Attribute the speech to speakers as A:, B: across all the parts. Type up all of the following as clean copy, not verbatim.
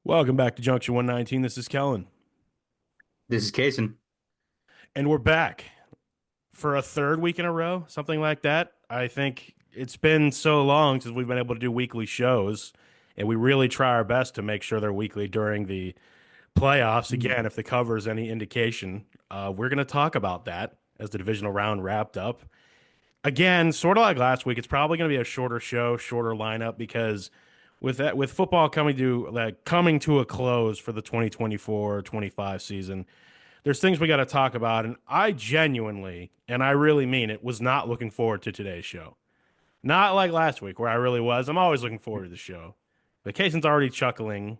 A: Welcome back to Junction 119. This is Kellan,
B: This is Casen.
A: and we're back for a third week in a row, something like that. I think it's been so long since we've been able to do weekly shows, and we really try our best to make sure they're weekly during the playoffs.
B: Mhm.
A: Again, if the cover is any indication, we're going to talk about that as the divisional round wrapped up. Again, sort of like last week, it's probably going to be a shorter show, shorter lineup because with football coming to a close for the 2024-25 season, there's things we got to talk about. And I genuinely, and I really mean it, was not looking forward to today's show. Not like last week where I really was. I'm always looking forward to the show. But Kaysen's already chuckling.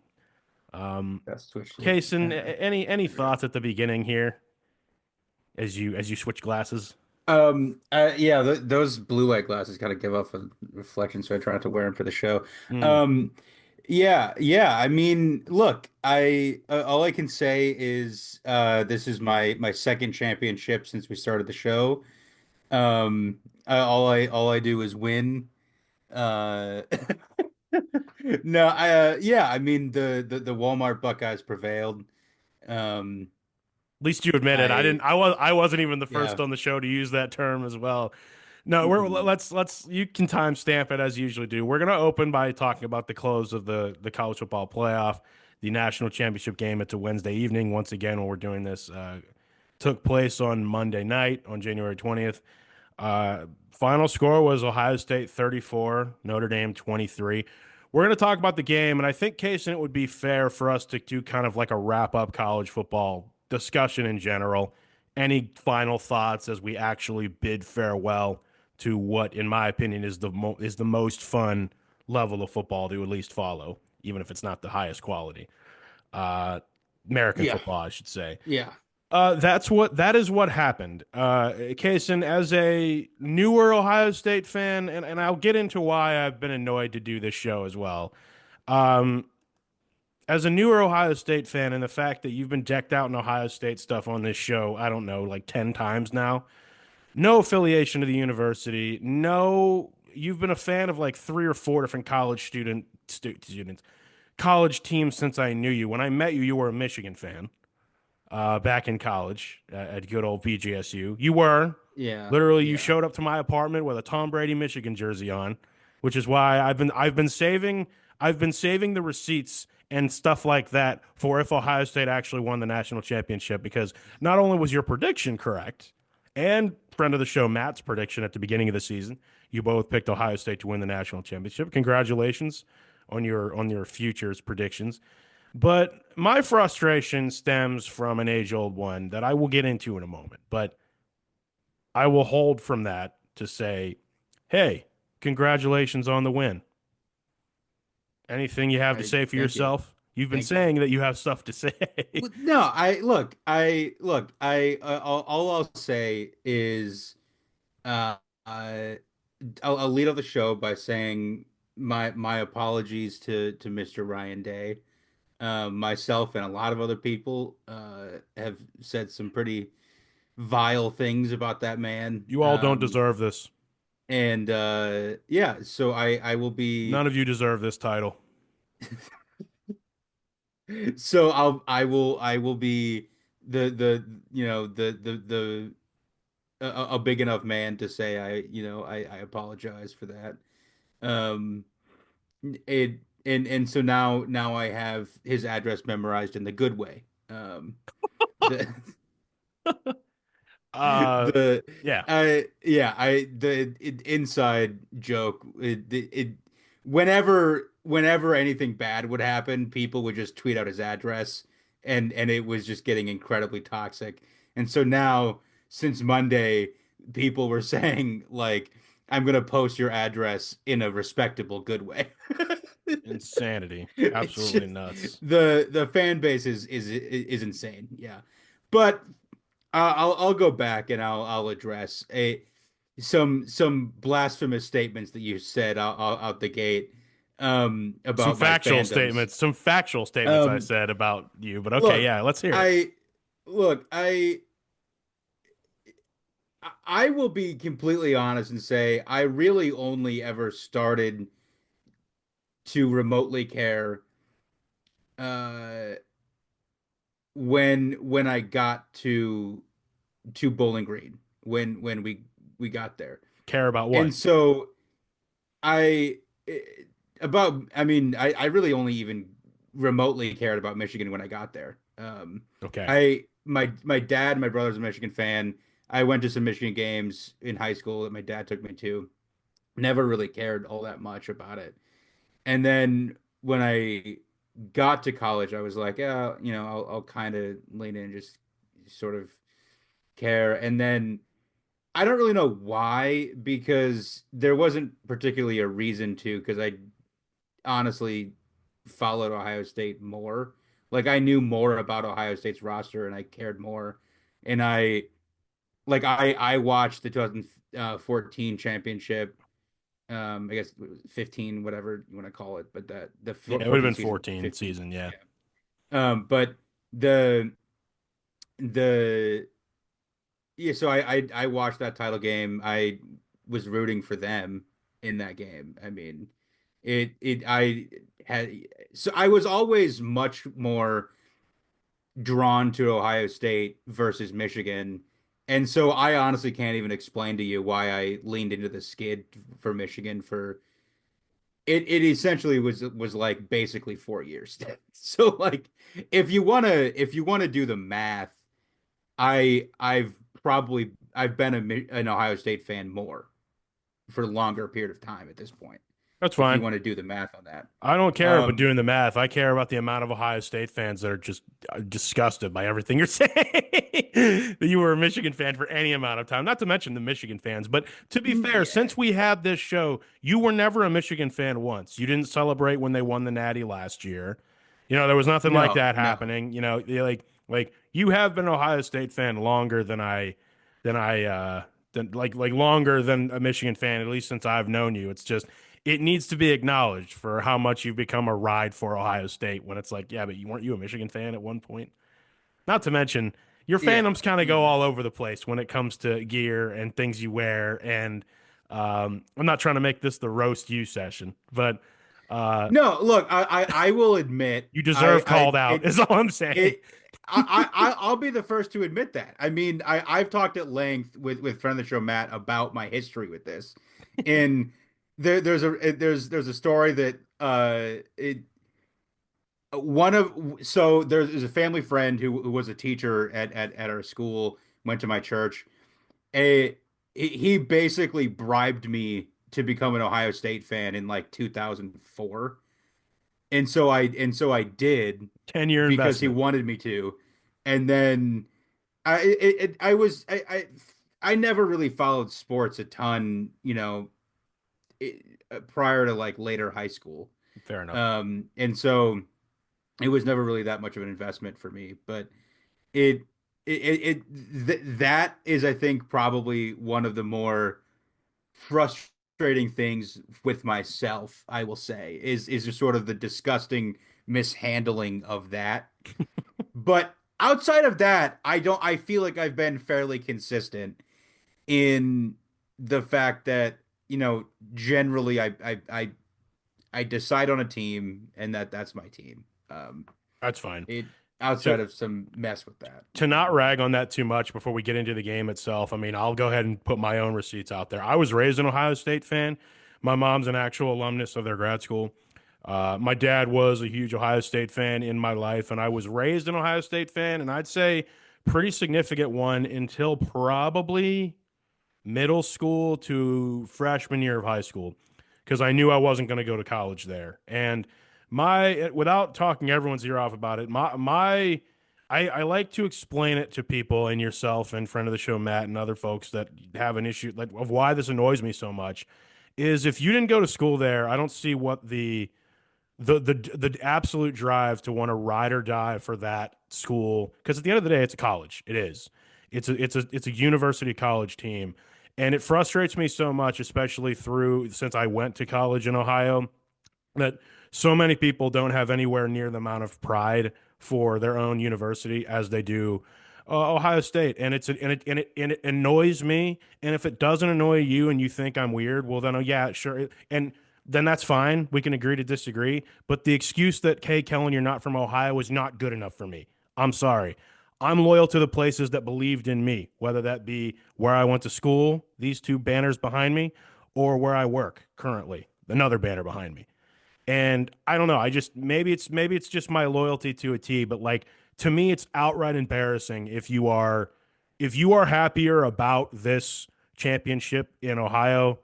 A: Um,
B: That's switched it.
A: Kaysen, any
B: There we go.
A: thoughts at the beginning here as you switch glasses?
B: Yeah, th those blue light glasses kind of give off a reflection, so I try not to wear them for the show.
A: Mm.
B: Um, yeah. I mean, look, I all I can say is this is my second championship since we started the show. All I do is win. Uh, no, yeah, I mean the Walmart Buckeyes prevailed. Um,
A: At least you admit it. I didn't.
B: I
A: I wasn't even the
B: yeah.
A: first on the show to use that term as well. No,
B: Mhm.
A: let's you can timestamp it as you usually do. We're gonna open by talking about the close of the college football playoff, the national championship game. It's a Wednesday evening once again when we're doing this. Took place on Monday night on January 20th. Final score was Ohio State 34, Notre Dame 23. We're going to talk about the game, and I think, Case, it would be fair for us to do kind of like a wrap up college football discussion in general. Any final thoughts as we actually bid farewell to what, in my opinion, is the most fun level of football to at least follow, even if it's not the highest quality. Uh, American
B: Yeah.
A: football, I should say.
B: Yeah.
A: That is what happened. Kaysen, as a newer Ohio State fan, and I'll get into why I've been annoyed to do this show as well. Um, as a newer Ohio State fan, and the fact that you've been decked out in Ohio State stuff on this show, I don't know, like 10 times now. No affiliation to the university. No, you've been a fan of like three or four different students, college teams since I knew you. When I met you, you were a Michigan fan back in college at good old VGSU. You were
B: Yeah.
A: literally you
B: Yeah.
A: showed up to my apartment with a Tom Brady Michigan jersey on, which is why I've been saving the receipts and stuff like that for if Ohio State actually won the national championship because not only was your prediction correct and friend of the show Matt's prediction at the beginning of the season, you both picked Ohio State to win the national championship. Congratulations on your futures predictions. But my frustration stems from an age old one that I will get into in a moment. But I will hold from that to say, hey, congratulations on the win. Anything you have to
B: I
A: say for
B: thank you.
A: yourself? You've been
B: Thank you.
A: saying that you have stuff to say.
B: Well, no, I all I'll say is uh, I I'll lead off the show by saying my apologies to Mr. Ryan Day. Myself and a lot of other people have said some pretty vile things about that man.
A: You all don't deserve this.
B: And yeah, so I will be.
A: None of you deserve this title.
B: So I will be the the a big enough man to say I apologize for that. Um it and so now I have his address memorized in the good way. The
A: Uh,
B: the
A: yeah.
B: I yeah I the inside joke whenever anything bad would happen, people would just tweet out his address, and it was just getting incredibly toxic. And so now, since Monday, people were saying like, I'm gonna post your address in a respectable good way.
A: Insanity.
B: It's
A: Absolutely
B: just
A: nuts.
B: the fan base is insane. Yeah, but I'll go back and I'll address a some blasphemous statements that you said out the gate
A: Some
B: about my
A: factual
B: fandoms.
A: statements. Some factual statements I
B: Um,
A: said about you, but okay,
B: look,
A: yeah, let's hear it.
B: I look, I will be completely honest and say I really only ever started to remotely care uh, when I got to Bowling Green when we got there.
A: Care about
B: And
A: what?
B: so I eh, I mean I really only even remotely cared about Michigan when I got there.
A: Okay.
B: I my dad, my brother's a Michigan fan. I went to some Michigan games in high school that my dad took me to. Never really cared all that much about it. And then when I got to college, I was like, yeah, I'll kind of lean in and just sort of care. And then I don't really know why, because there wasn't particularly a reason to, because I honestly followed Ohio State more. Like I knew more about Ohio State's roster and I cared more. And I watched the 2014 championship. I guess 15, whatever you want to call it, but that the
A: Yeah, it would have
B: 14
A: been
B: season,
A: 14
B: 15.
A: season. Yeah.
B: But the the yeah, so I watched that title game. I was rooting for them in that game. I mean, I had so I was always much more drawn to Ohio State versus Michigan. And so I honestly can't even explain to you why I leaned into the skid for Michigan for it essentially was like basically 4 years. So like if you want to do the math, I've been an Ohio State fan more for a longer period of time at this point.
A: That's
B: If you
A: fine.
B: want to do the math on that.
A: I don't care about
B: Um,
A: doing the math. I care about the amount of Ohio State fans that are just disgusted by everything you're saying. That you were a Michigan fan for any amount of time, not to mention the Michigan fans. But to be fair,
B: yeah.
A: since we had this show, you were never a Michigan fan once. You didn't celebrate when they won the Natty last year. There was nothing like
B: No,
A: that
B: no.
A: happening. Like you have been an Ohio State fan longer than I than like longer than a Michigan fan, at least since I've known you. It's just it needs to be acknowledged for how much you've become a ride for Ohio State when it's like, yeah, but you weren't a Michigan fan at one point? Not to mention your
B: Yeah.
A: fandoms kind of go
B: Mhm.
A: all over the place when it comes to gear and things you wear. And I'm not trying to make this the roast you session, but uh,
B: No, look, I will admit
A: you deserve called out,
B: it
A: is all I'm saying.
B: it I'll be the first to admit that. I mean, I've talked at length with friend of the show Matt about my history with this. And there's a story that it one of so there's a family friend who was a teacher at our school, went to my church. A he basically bribed me to become an Ohio State fan in like 2004. And so I did
A: 10-year
B: because he
A: investment.
B: wanted me to. And then I was I never really followed sports a ton, it, prior to like later high school.
A: Fair enough.
B: And so it was never really that much of an investment for me, but it that is I think probably one of the more frustrating things with myself, I will say, is just sort of the disgusting mishandling of that. But outside of that, I feel like I've been fairly consistent in the fact that, generally I decide on a team and that's my team.
A: That's fine.
B: It outside
A: To
B: of some mess with that.
A: to not rag on that too much before we get into the game itself, I mean, I'll go ahead and put my own receipts out there. I was raised an Ohio State fan. My mom's an actual alumnus of their grad school. My dad was a huge Ohio State fan in my life, and I was raised an Ohio State fan, and I'd say pretty significant one until probably middle school to freshman year of high school because I knew I wasn't going to go to college there. And without talking everyone's ear off about it, I like to explain it to people and yourself and friend of the show, Matt, and other folks that have an issue like of why this annoys me so much is if you didn't go to school there, I don't see what the absolute drive to want to ride or die for that school because at the end of the day, it's a college. It is. It's a university college team, and it frustrates me so much, especially through since I went to college in Ohio, that so many people don't have anywhere near the amount of pride for their own university as they do Ohio State, and it annoys me. And if it doesn't annoy you and you think I'm weird, well then, oh yeah, sure. And then that's fine. We can agree to disagree. But the excuse that, hey, Kellen, you're not from Ohio is not good enough for me. I'm sorry. I'm loyal to the places that believed in me, whether that be where I went to school, these two banners behind me, or where I work currently, another banner behind me. And I don't know. I just maybe it's just my loyalty to a T, but like to me, it's outright embarrassing if you are happier about this championship in Ohio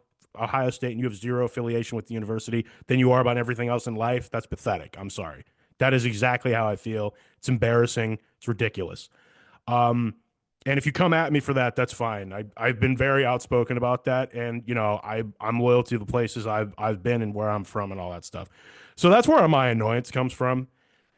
A: State, and you have zero affiliation with the university than you are about everything else in life. That's pathetic. I'm sorry. That is exactly how I feel. It's embarrassing. It's ridiculous. Um, and if you come at me for that, that's fine. I've been very outspoken about that, and I'm loyal to the places I've been and where I'm from and all that stuff. So that's where my annoyance comes from.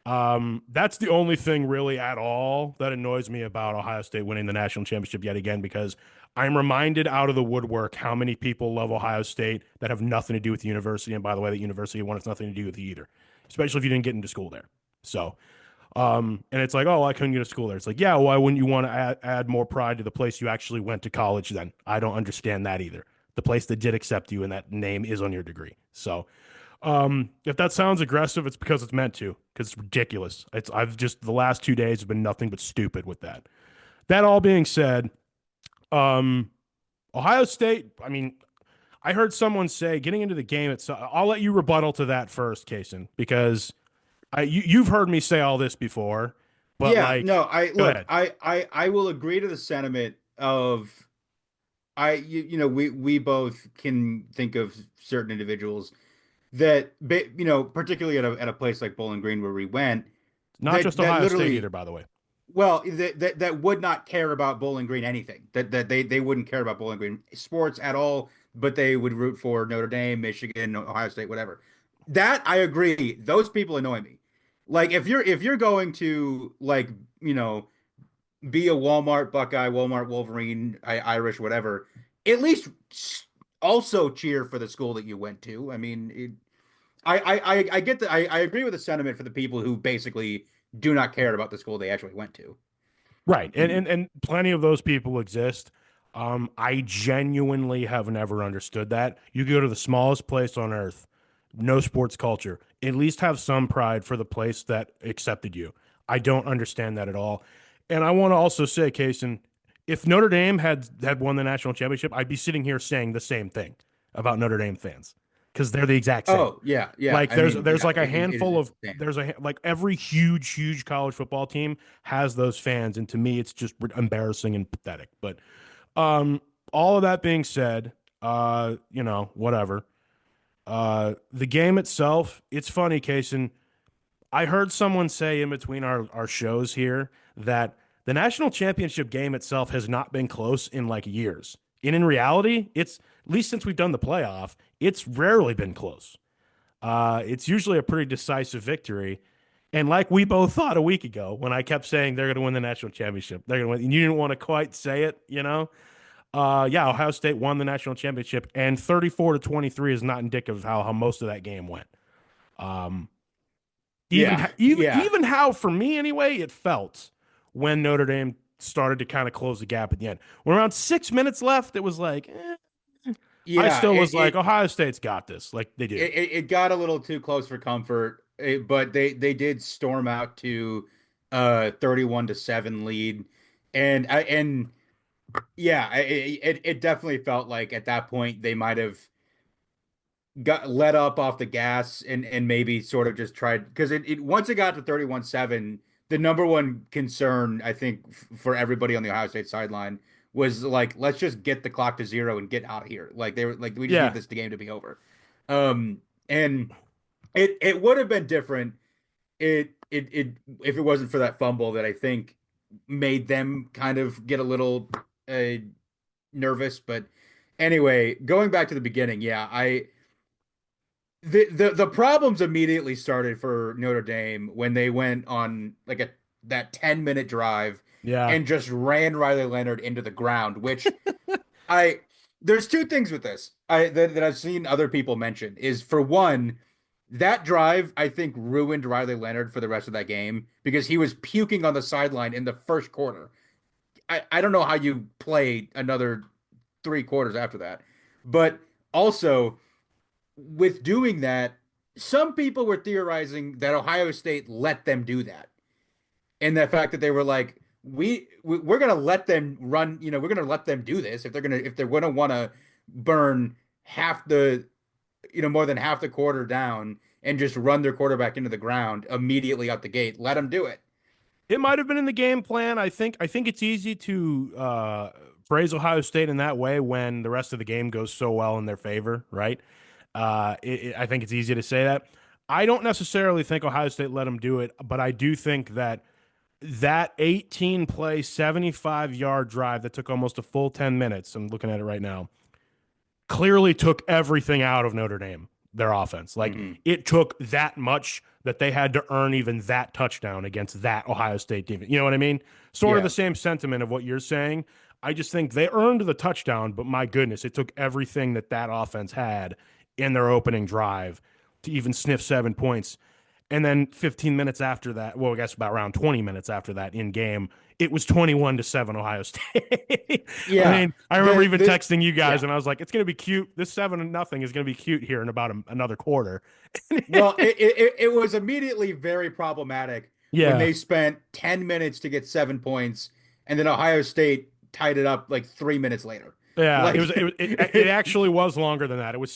A: That's the only thing really at all that annoys me about Ohio State winning the national championship yet again, because I'm reminded out of the woodwork how many people love Ohio State that have nothing to do with the university. And by the way, the university wants nothing to do with you either, especially if you didn't get into school there. So and it's like, oh, well, I couldn't get to school there. It's like, yeah, why wouldn't you want to add more pride to the place you actually went to college then? I don't understand that either. The place that did accept you and that name is on your degree. So if that sounds aggressive, it's because it's meant to, because it's ridiculous. I've just the last 2 days have been nothing but stupid with that. That all being said, um, Ohio State, I mean, I heard someone say getting into the game itself. I'll let you rebuttal to that first, Kason, because you've heard me say all this before, but
B: Yeah,
A: like,
B: no, I
A: go
B: look,
A: ahead.
B: I will agree to the sentiment of we both can think of certain individuals that particularly at a place like Bowling Green where we went
A: Not just
B: that
A: Ohio State
B: literally
A: either, by the way.
B: well that would not care about Bowling Green anything that they wouldn't care about Bowling Green sports at all, but they would root for Notre Dame, Michigan, Ohio State, whatever. That I agree. Those people annoy me. Like if you're going to like you know be a Walmart Buckeye, Walmart Wolverine, Irish, whatever, at least also cheer for the school that you went to. I mean, I get that. I agree with the sentiment for the people who basically do not care about the school they actually went to.
A: Right. And plenty of those people exist. I genuinely have never understood that. You go to the smallest place on earth, no sports culture, at least have some pride for the place that accepted you. I don't understand that at all. And I want to also say, Kason, if Notre Dame had won the national championship, I'd be sitting here saying the same thing about Notre Dame fans because they're the exact same.
B: Oh yeah, yeah.
A: Like
B: I
A: there's
B: mean,
A: there's
B: yeah,
A: like a
B: it is
A: handful of
B: insane.
A: there's a like every huge college football team has those fans, and to me it's just embarrassing and pathetic. But um all of that being said, whatever. The game itself, it's funny, Kason. I heard someone say in between our shows here that the national championship game itself has not been close in like years. And in reality, it's at least since we've done the playoff, it's rarely been close. It's usually a pretty decisive victory. And like we both thought a week ago, when I kept saying they're going to win the national championship, they're going to win, and you didn't want to quite say it, you know? Yeah, Ohio State won the national championship, and 34-23 is not indicative of how most of that game went. Um,
B: Yeah, yeah,
A: even how, for me anyway, it felt when Notre Dame started to kind of close the gap at the end. When around 6 minutes left, it was like, I
B: yeah.
A: still was like, Ohio State's got this. Like they do.
B: It got a little too close for comfort, but they did storm out to 31-7 lead, and yeah, it definitely felt like at that point they might have got let up off the gas and maybe sort of just tried because it once it got to 31-7, the number one concern I think for everybody on the Ohio State sideline was like, let's just get the clock to zero and get out of here. Like they were like, we just need
A: Yeah.
B: this game to be over. And it would have been different it if it wasn't for that fumble that I think made them kind of get a little uh, nervous. But anyway, going back to the beginning, yeah, the problems immediately started for Notre Dame when they went on like that 10-minute drive
A: Yeah.
B: and just ran Riley Leonard into the ground, which I there's two things with this that I've seen other people mention is for one, that drive I think ruined Riley Leonard for the rest of that game because he was puking on the sideline in the first quarter. I don't know how you play another 3 quarters after that. But also with doing that, some people were theorizing that Ohio State let them do that, and the fact that they were like, we're gonna let them run, we're gonna let them do this if they're gonna want to burn half the, more than half the quarter down and just run their quarterback into the ground immediately out the gate. Let them do it.
A: It might have been in the game plan. I think it's easy to praise Ohio State in that way when the rest of the game goes so well in their favor, right? I think it's easy to say that. I don't necessarily think Ohio State let them do it, but I do think that 18 play, 75-yard drive that took almost a full 10 minutes, I'm looking at it right now, clearly took everything out of Notre Dame, their offense. Like
B: Hmm.
A: it took that much that they had to earn even that touchdown against that Ohio State defense. You know what I mean? Sort of the
B: Yeah.
A: same sentiment of what you're saying. I just think they earned the touchdown, but my goodness, it took everything that offense had in their opening drive to even sniff 7 points. And then 15 minutes after that, well, I guess about around 20 minutes after that in game, it was 21-7 Ohio State. I
B: Yeah.
A: mean, I remember even
B: The
A: texting you guys
B: yeah.
A: and I was like, it's going to be cute. This 7-0 is going to be cute here in about another quarter.
B: Well, it was immediately very problematic when
A: Yeah.
B: they spent 10 minutes to get 7 points, and then Ohio State tied it up like 3 minutes later.
A: Yeah,
B: Like,
A: it actually was longer than that. It was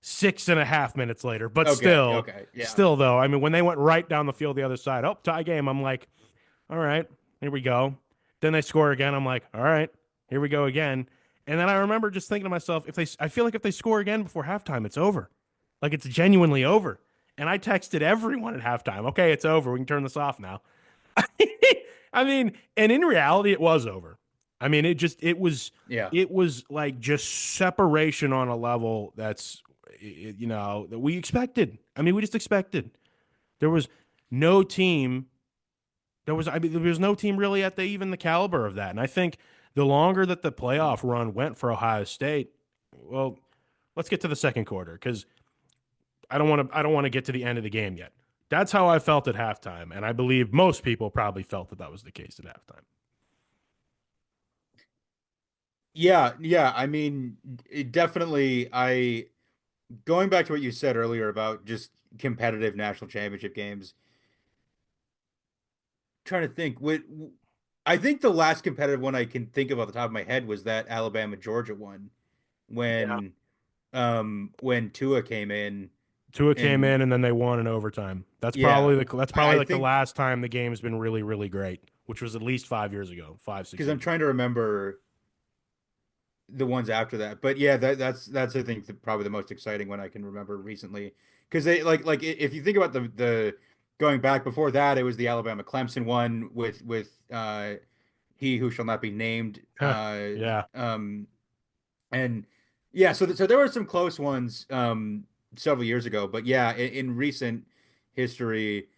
A: 6.5 minutes later, but
B: okay,
A: still,
B: okay, yeah.
A: still though, I mean, when they went right down the field the other side, oh, tie game, I'm like, all right, here we go. Then they score again. I'm like, all right, here we go again. And then I remember just thinking to myself, I feel like if they score again before halftime, it's over. Like it's genuinely over. And I texted everyone at halftime, okay, it's over. We can turn this off now. I mean, and in reality, it was over. I mean,
B: Yeah.
A: it was like just separation on a level that we expected. I mean, we just expected. There was no team there was no team really at even the caliber of that. And I think the longer that the playoff run went for Ohio State, well, let's get to the second quarter because I don't want to get to the end of the game yet. That's how I felt at halftime, and I believe most people probably felt that was the case at halftime.
B: Yeah, yeah. I mean, it definitely, going back to what you said earlier about just competitive national championship games, trying to think I think the last competitive one I can think of off the top of my head was that Alabama Georgia one
A: Yeah.
B: when Tua came in.
A: Tua came
B: And
A: in and then they won in overtime.
B: yeah,
A: That's probably
B: I
A: like the
B: think,
A: last time the game's been really really great, which was at least 5 years ago, five six
B: because I'm
A: years ago.
B: trying to remember the ones after that. But yeah, that's I think probably the most exciting one I can remember recently. Because they if you think about the going back before that, it was the Alabama Clemson one with he who shall not be named.
A: Yeah.
B: And yeah, so there were some close ones several years ago, but yeah, in recent history,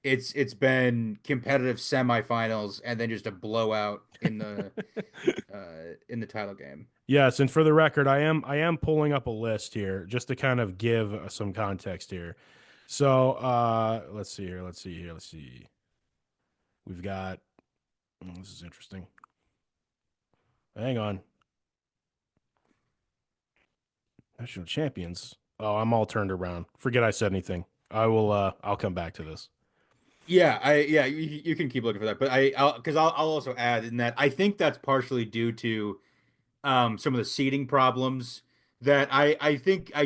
B: it's been competitive semifinals and then just a blowout in the title game.
A: Yes, and for the record, I am pulling up a list here just to kind of give some context here. So let's see here. Let's see here. Let's see. We've got this is interesting. Hang on. National champions. Oh, I'm all turned around. Forget I said anything. I'll come back to this.
B: Yeah, you can keep looking for that, but I'll also add in that I think that's partially due to some of the seeding problems that I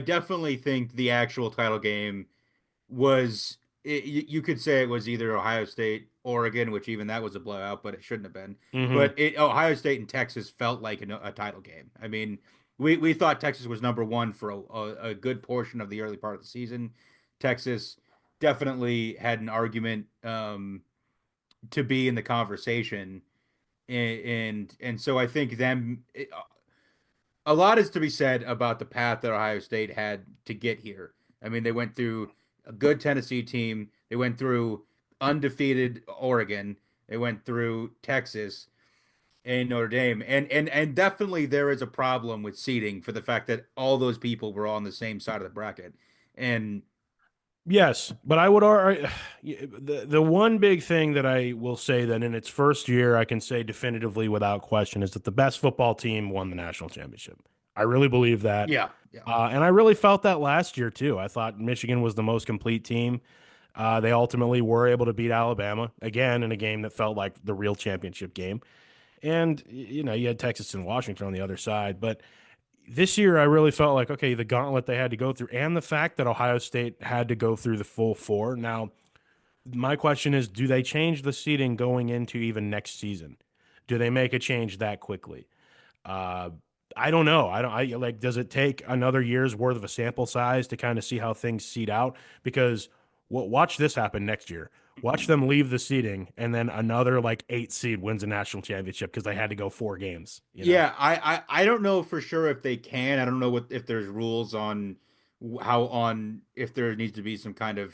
B: definitely think the actual title game was you could say it was either Ohio State, Oregon, which even that was a blowout, but it shouldn't have been.
A: Hmm.
B: But Ohio State and Texas felt like a title game. I mean, we thought Texas was number one for a good portion of the early part of the season. Texas definitely had an argument to be in the conversation, and so I think a lot is to be said about the path that Ohio State had to get here. I mean, they went through a good Tennessee team. They went through undefeated Oregon. They went through Texas and Notre Dame. And definitely there is a problem with seeding for the fact that all those people were on the same side of the bracket. And
A: Yes, but I would argue the one big thing that I will say that in its first year I can say definitively without question is that the best football team won the national championship. I really believe that.
B: Yeah, yeah.
A: And I really felt that last year too. I thought Michigan was the most complete team. They ultimately were able to beat Alabama again in a game that felt like the real championship game. And you had Texas and Washington on the other side, but this year I really felt like okay, the gauntlet they had to go through, and the fact that Ohio State had to go through the full four. Now, my question is, do they change the seeding going into even next season? Do they make a change that quickly? Uh, I don't know. I don't. I like. Does it take another year's worth of a sample size to kind of see how things seed out? Because watch this happen next year. Watch them leave the seeding, and then another like 8 seed wins a national championship because they had to go 4 games.
B: Yeah, I don't know for sure if they can. I don't know what if there's rules on how on if there needs to be some kind of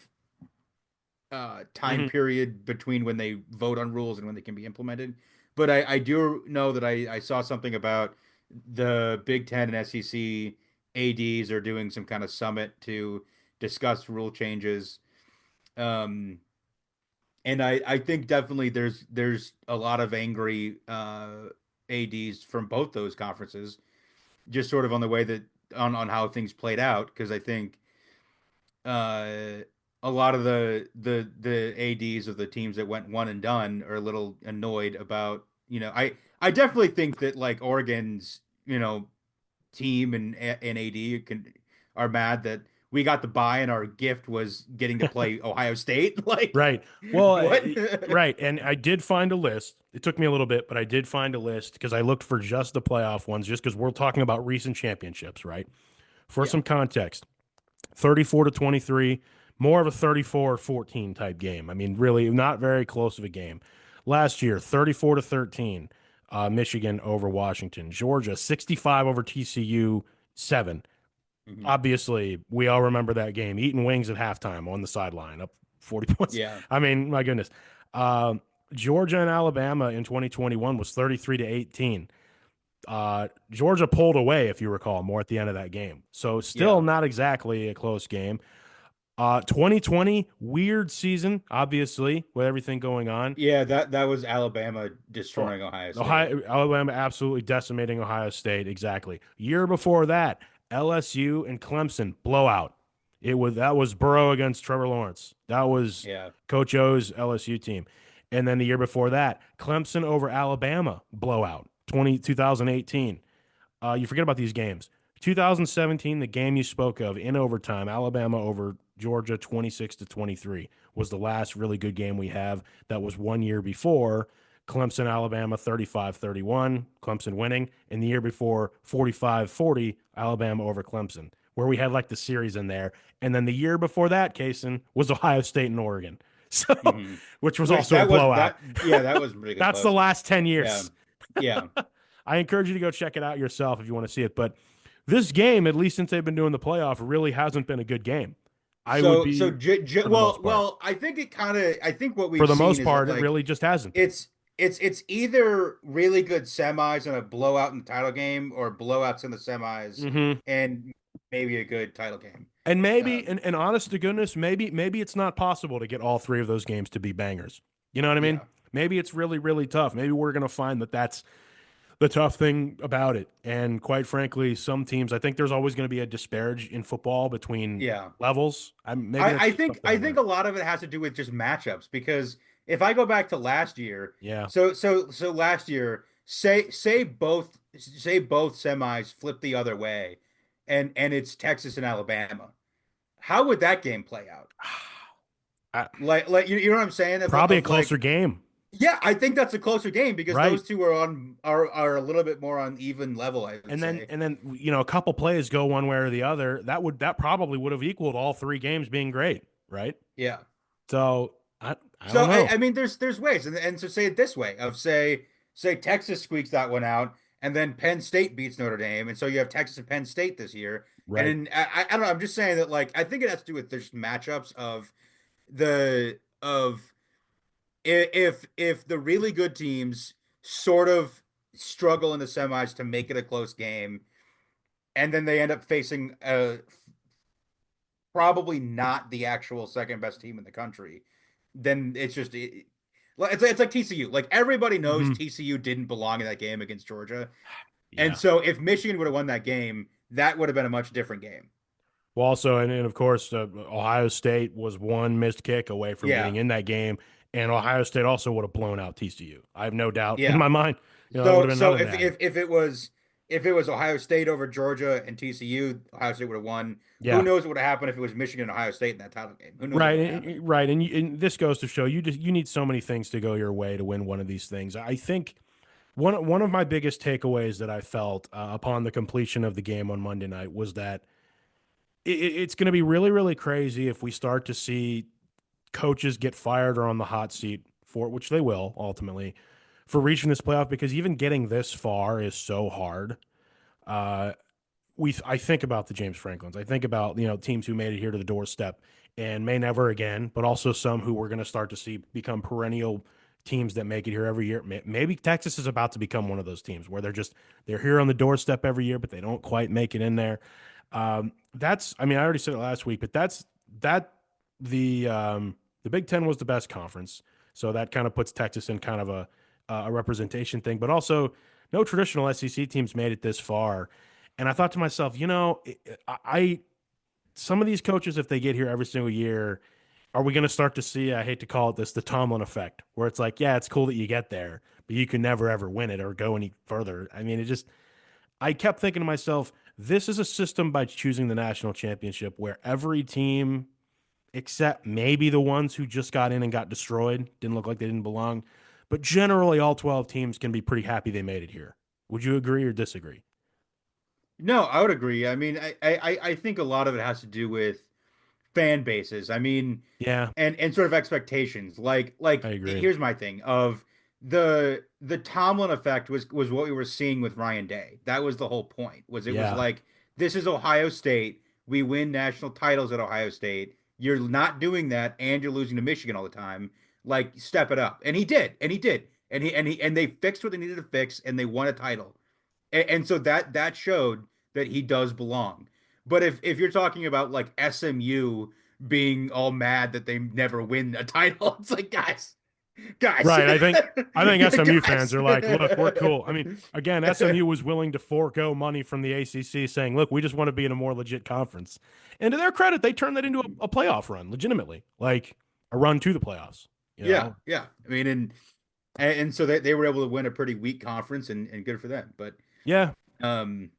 B: time
A: Hmm.
B: period between when they vote on rules and when they can be implemented. But I do know that I saw something about the Big Ten and SEC ADs are doing some kind of summit to discuss rule changes. Um, and I think definitely there's a lot of angry ADs from both those conferences, just sort of on the way that on how things played out. Because I think uh, a lot of the ADs of the teams that went one and done are a little annoyed about, I definitely think that like Oregon's, team and AD can are mad that we got the bye and our gift was getting to play Ohio State. Like,
A: Right. Well,
B: what?
A: right. And I did find a list. It took me a little bit, but I did find a list because I looked for just the playoff ones, just because we're talking about recent championships, right? For
B: Yeah.
A: some context, 34 to 23, more of a 34-14 type game. I mean, really not very close of a game. Last year, 34 to 13, Michigan over Washington. Georgia, 65 over TCU, 7.
B: Hmm.
A: Obviously, we all remember that game. Eating wings at halftime on the sideline, up 40 points.
B: Yeah.
A: I mean, my goodness. Georgia and Alabama in 2021 was 33 to 18. Georgia pulled away, if you recall, more at the end of that game. So still
B: Yeah.
A: not exactly a close game. 2020, weird season, obviously, with everything going on.
B: Yeah, that was Alabama
A: Oh,
B: destroying Ohio State.
A: Ohio, Alabama absolutely decimating Ohio State. Exactly. Year before that, LSU and Clemson blowout. That was Burrow against Trevor Lawrence. That was
B: Yeah.
A: Coach O's LSU team. And then the year before that, Clemson over Alabama blowout. 2018. You forget about these games. 2017, the game you spoke of in overtime, Alabama over Georgia 26 to 23 was the last really good game we have. That was 1 year before Clemson, Alabama 35-31, Clemson winning. And the year before 45-40, Alabama over Clemson, where we had like the series in there. And then the year before that, Casen, was Ohio State and Oregon. So,
B: Hmm.
A: which was
B: Which
A: also a
B: that was
A: blowout.
B: that yeah, that was really
A: That's the
B: close.
A: last 10
B: Yeah.
A: years.
B: Yeah.
A: I encourage you to go check it out yourself if you want to see it. But this game, at least since they've been doing the playoff, really hasn't been a good game. I would
B: So
A: be, for the most
B: well,
A: part.
B: I think it kind of I think what
A: For
B: we've
A: the
B: seen
A: most
B: is that
A: part, it
B: like
A: really just hasn't.
B: it's it's either really good semis and a blowout in the title game or blowouts in the semis
A: Hmm.
B: and maybe a good title game.
A: And maybe,
B: Um,
A: and honest to goodness, maybe it's not possible to get all three of those games to be bangers. You know what I mean?
B: yeah.
A: Maybe it's really, really tough. Maybe we're going to find that that's the tough thing about it. And quite frankly, some teams, I think there's always going to be a disparage in football between
B: Yeah.
A: levels. Maybe that's just something
B: I
A: I've
B: think
A: learned.
B: a lot of it has to do with just matchups because if I go back to last year,
A: Yeah.
B: so last year, say both semis flip the other way and it's Texas and Alabama. How would that game play out?
A: I,
B: Like you know what I'm saying?
A: probably a
B: Of
A: closer
B: like
A: game,
B: yeah, I think that's a closer game because
A: right?
B: those two are on are a little bit more on even level, I would
A: And then
B: say.
A: and then a couple plays go one way or the other. That probably would have equaled all 3 games being great, right?
B: Yeah.
A: So I
B: So
A: don't know.
B: I mean, there's ways, and to say it this way, of say Texas squeaks that one out, and then Penn State beats Notre Dame, and so you have Texas and Penn State this year, and
A: Right.
B: then I don't know, I'm just saying that like I think it has to do with just matchups of the of if the really good teams sort of struggle in the semis to make it a close game, and then they end up facing probably not the actual second best team in the country, then it's like TCU. Like everybody knows
A: Hmm.
B: TCU didn't belong in that game against Georgia, And
A: Yeah.
B: so if Michigan would have won that game, that would have been a much different game.
A: Well, also, and of course, Ohio State was one missed kick away from
B: Yeah,
A: getting in that game, and Ohio State also would have blown out TCU. I have no doubt in
B: yeah.
A: my mind. That would
B: So
A: have been
B: so
A: another
B: if
A: natty.
B: if it was Ohio State over Georgia and TCU, Ohio State would have won. Who
A: Yeah.
B: knows what would have happened if it was Michigan and Ohio State in that title game? Who knows what
A: Right,
B: would have happened?
A: right, and this goes to show you need so many things to go your way to win one of these things. I think one of my biggest takeaways that I felt upon the completion of the game on Monday night was that it's going to be really really crazy if we start to see coaches get fired or on the hot seat for which they will ultimately for reaching this playoff because even getting this far is so hard. Uh, I think about the James Franklins. I think about teams who made it here to the doorstep and may never again, but also some who we're going to start to see become perennial teams that make it here every year. Maybe Texas is about to become one of those teams where they're here on the doorstep every year, but they don't quite make it in there. That's I mean I already said it last week, but that the Big Ten was the best conference, so that kind of puts Texas in kind of a representation thing, but also no traditional SEC teams made it this far. And I thought to myself, some of these coaches, if they get here every single year, are we going to start to see? I hate to call it this, the Tomlin effect, where it's like, yeah, it's cool that you get there, but you can never ever win it or go any further. I mean, I kept thinking to myself, this is a system by choosing the national championship where every team, except maybe the ones who just got in and got destroyed, didn't look like they didn't belong, but generally all 12 teams can be pretty happy they made it here. Would you agree or disagree?
B: No, I would agree. I mean, I think a lot of it has to do with fan bases. I mean,
A: Yeah,
B: and sort of expectations.
A: I agree.
B: Here's my thing of the Tomlin effect was what we were seeing with Ryan Day. That was the whole point. It was
A: Yeah.
B: like this is Ohio State. We win national titles at Ohio State. You're not doing that, and you're losing to Michigan all the time. Like, step it up. And he did, and he did, and they fixed what they needed to fix, and they won a title. And so that showed that he does belong. But if you're talking about like SMU being all mad that they never win a title, it's like guys,
A: Right. I think SMU fans
B: guys.
A: are like, look, we're cool. I mean, again, SMU was willing to forego money from the ACC, saying, look, we just want to be in a more legit conference. And to their credit, they turned that into a playoff run, legitimately, like a run to the playoffs. You
B: Yeah,
A: know?
B: yeah. I mean, and so they were able to win a pretty weak conference, and good for them. But
A: Yeah.
B: um,